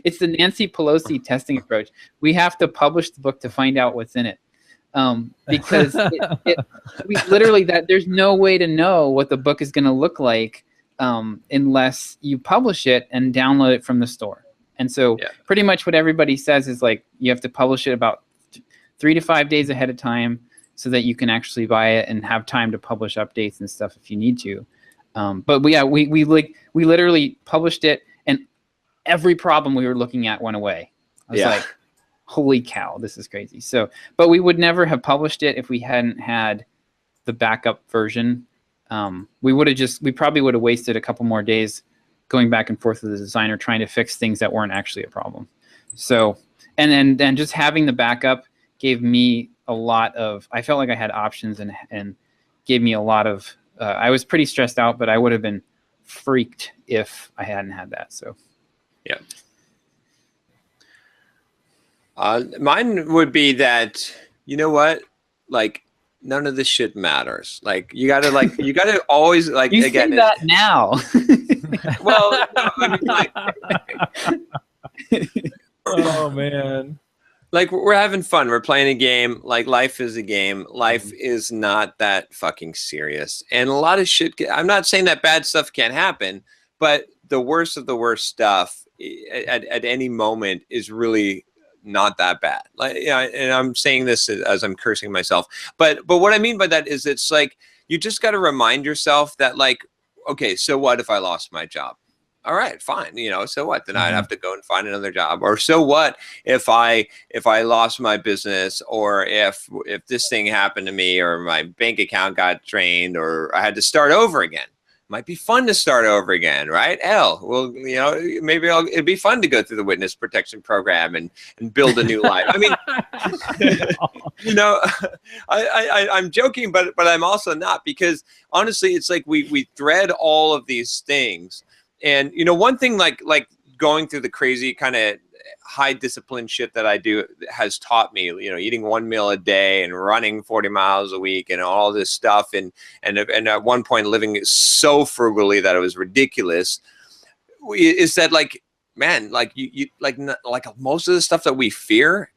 [SPEAKER 6] it's the Nancy Pelosi testing approach. We have to publish the book to find out what's in it. Because we literally, there's no way to know what the book is going to look like unless you publish it and download it from the store. And so pretty much what everybody says is, like, you have to publish it about 3 to 5 days ahead of time so that you can actually buy it and have time to publish updates and stuff if you need to. But we literally published it, and every problem we were looking at went away. I was
[SPEAKER 2] Yeah.
[SPEAKER 6] like, holy cow, this is crazy. So, but we would never have published it if we hadn't had the backup version. We probably would have wasted a couple more days going back and forth with the designer trying to fix things that weren't actually a problem. So, and then just having the backup gave me a lot of, I felt like I had options and gave me a lot of, I was pretty stressed out, but I would have been freaked if I hadn't had that. So,
[SPEAKER 2] yeah. Mine would be that, you know what, like, none of this shit matters. Like, you gotta always, like,
[SPEAKER 6] you
[SPEAKER 2] again,
[SPEAKER 6] say that now.
[SPEAKER 2] well, no, I mean, like,
[SPEAKER 4] Oh man.
[SPEAKER 2] like, we're having fun. We're playing a game. Like, life is a game. Life is not that fucking serious. And a lot of shit, I'm not saying that bad stuff can't happen, but the worst of the worst stuff at any moment is really not that bad. Like, yeah, and I'm saying this as I'm cursing myself. But what I mean by that is, it's like, you just got to remind yourself that, like, okay, so what if I lost my job? All right, fine. You know, so what? Then I'd have to go and find another job. Or so what if I lost my business, or if this thing happened to me, or my bank account got drained, or I had to start over again. Might be fun to start over again, right? Well, you know, maybe it'd be fun to go through the witness protection program and build a new life. I mean, you know, I'm joking, but I'm also not, because honestly, it's like we thread all of these things. And, you know, one thing like going through the crazy kind of high discipline shit that I do has taught me, you know, eating one meal a day and running 40 miles a week and all this stuff. And at one point living so frugally that it was ridiculous, is that, like, man, like you like most of the stuff that we fear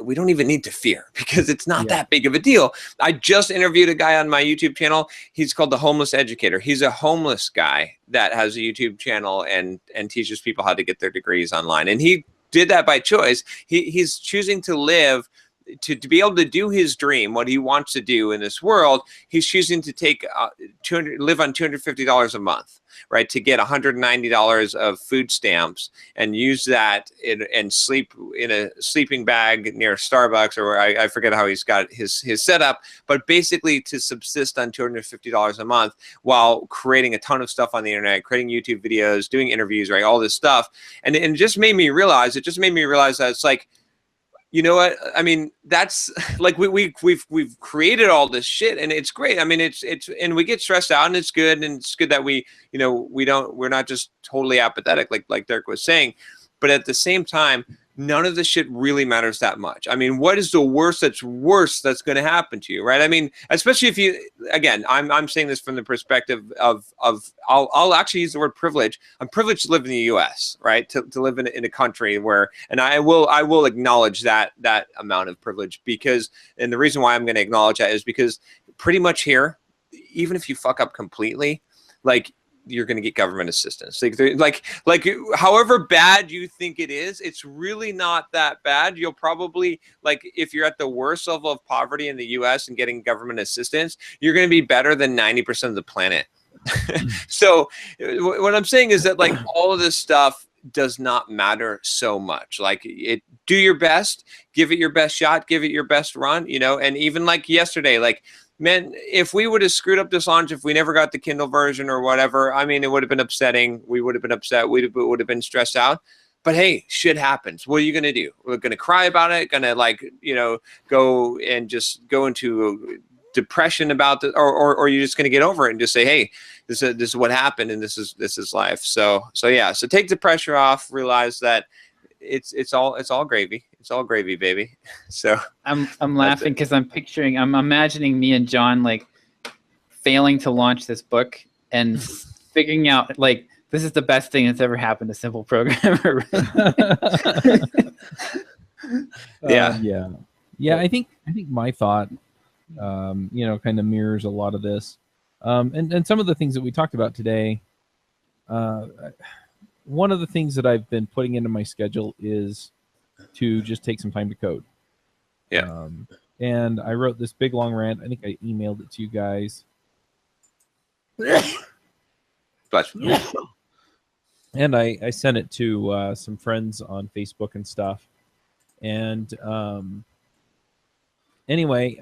[SPEAKER 2] we don't even need to fear, because it's not that big of a deal. I just interviewed a guy on my YouTube channel. He's called The Homeless Educator. He's a homeless guy that has a YouTube channel and teaches people how to get their degrees online. And he did that by choice. He's choosing to live to be able to do his dream, what he wants to do in this world. He's choosing to take live on $250 a month, right, to get $190 of food stamps and use that and sleep in a sleeping bag near Starbucks, or I forget how he's got his setup, but basically to subsist on $250 a month while creating a ton of stuff on the internet, creating YouTube videos, doing interviews, right, all this stuff. And it just made me realize that it's like, you know what? I mean, that's like we've created all this shit, and it's great. I mean, it's and we get stressed out, and it's good, and it's good that we're not just totally apathetic like Derick was saying, but at the same time, none of this shit really matters that much. I mean, what is the worst that's going to happen to you, right? I mean, especially if you, again, I'm saying this from the perspective of I'll actually use the word privilege. I'm privileged to live in the U.S., right? To live in a country where, and I will acknowledge that amount of privilege, because, and the reason why I'm going to acknowledge that is because pretty much here, even if you fuck up completely, like, you're going to get government assistance. Like however bad you think it is, it's really not that bad. You'll probably, like, if you're at the worst level of poverty in the US and getting government assistance, you're going to be better than 90% of the planet. So what I'm saying is that, like, all of this stuff does not matter so much. Like, do your best, give it your best shot, give it your best run, you know. And even like yesterday, like, man, if we would have screwed up this launch, if we never got the Kindle version or whatever, I mean, it would have been upsetting. We would have been upset. We would have been stressed out. But hey, shit happens. What are you going to do? We're going to cry about it, going to, like, you know, go into depression about it, or you're just going to get over it and just say, hey, this is what happened, and this is life. So yeah. So take the pressure off. Realize that it's all gravy. It's all gravy, baby. So
[SPEAKER 6] I'm laughing because I'm imagining me and John, like, failing to launch this book and figuring out, like, this is the best thing that's ever happened to Simple Programmer.
[SPEAKER 4] Yeah. I think my thought, you know, kind of mirrors a lot of this, and some of the things that we talked about today. One of the things that I've been putting into my schedule is to just take some time to code.
[SPEAKER 2] Yeah.
[SPEAKER 4] And I wrote this big long rant. I think I emailed it to you guys.
[SPEAKER 2] Bless you.
[SPEAKER 4] and I sent it to some friends on Facebook and stuff. And anyway,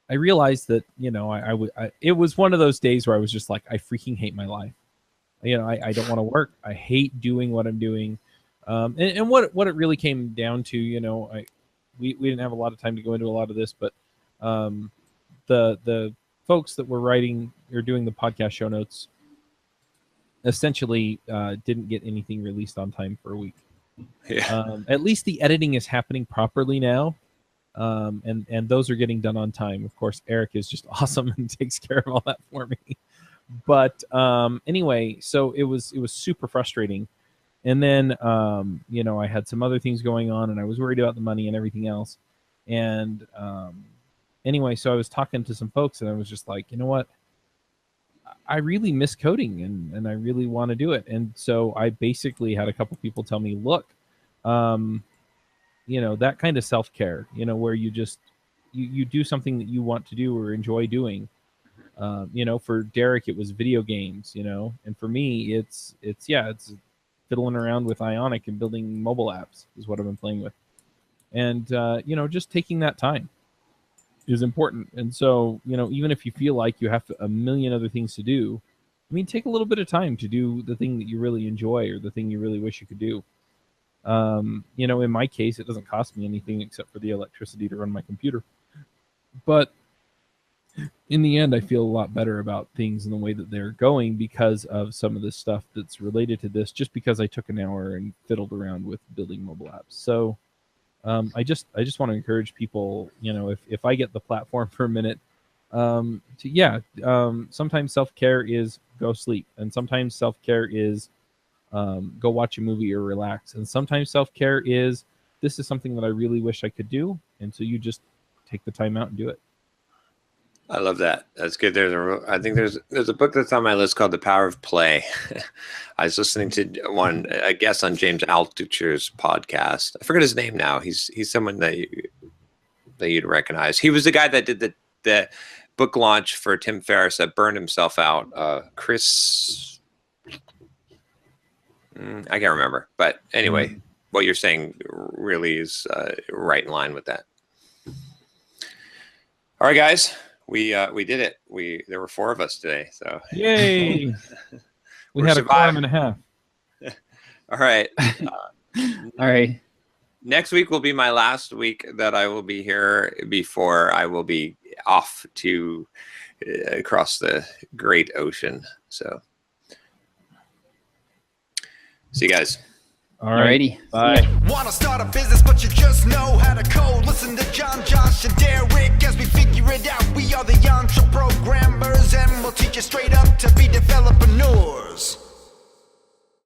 [SPEAKER 4] I realized that, you know, it was one of those days where I was just like, I freaking hate my life. You know, I don't want to work. I hate doing what I'm doing. And what it really came down to, you know, we didn't have a lot of time to go into a lot of this, but the folks that were writing or doing the podcast show notes essentially didn't get anything released on time for a week.
[SPEAKER 2] Yeah.
[SPEAKER 4] At least the editing is happening properly now. And those are getting done on time. Of course, Eric is just awesome and takes care of all that for me. But anyway, so it was super frustrating. And then, you know, I had some other things going on, and I was worried about the money and everything else. And anyway, so I was talking to some folks, and I was just like, you know what? I really miss coding, and I really want to do it. And so I basically had a couple people tell me, look, you know, that kind of self-care, you know, where you just you do something that you want to do or enjoy doing. You know, for Derek, it was video games, you know, and for me, it's fiddling around with Ionic and building mobile apps is what I've been playing with. And, you know, just taking that time is important. And so, you know, even if you feel like you have a million other things to do, I mean, take a little bit of time to do the thing that you really enjoy or the thing you really wish you could do. You know, in my case, it doesn't cost me anything except for the electricity to run my computer. But in the end, I feel a lot better about things and the way that they're going because of some of this stuff that's related to this, just because I took an hour and fiddled around with building mobile apps. So I just want to encourage people, you know, if I get the platform for a minute, sometimes self-care is go sleep, and sometimes self-care is go watch a movie or relax, and sometimes self-care is this is something that I really wish I could do, and so you just take the time out and do it.
[SPEAKER 2] I love that. That's good. I think there's a book that's on my list called The Power of Play. I was listening to a guest on James Altucher's podcast. I forget his name now. He's someone that you'd recognize. He was the guy that did the book launch for Tim Ferriss that burned himself out. Chris, I can't remember. But anyway, what you're saying really is right in line with that. All right, guys. We did it. There were 4 of us today. So
[SPEAKER 4] yay! We had a quorum and a half.
[SPEAKER 2] All right.
[SPEAKER 6] All right.
[SPEAKER 2] Next week will be my last week that I will be here before I will be off to across the great ocean. So see you guys.
[SPEAKER 6] Alrighty.
[SPEAKER 4] Bye.
[SPEAKER 7] Wanna start a business, but you just know how to code. Listen to John, Josh, and Derek as we figure it out. We are the Yantra programmers, and we'll teach you straight up to be developers.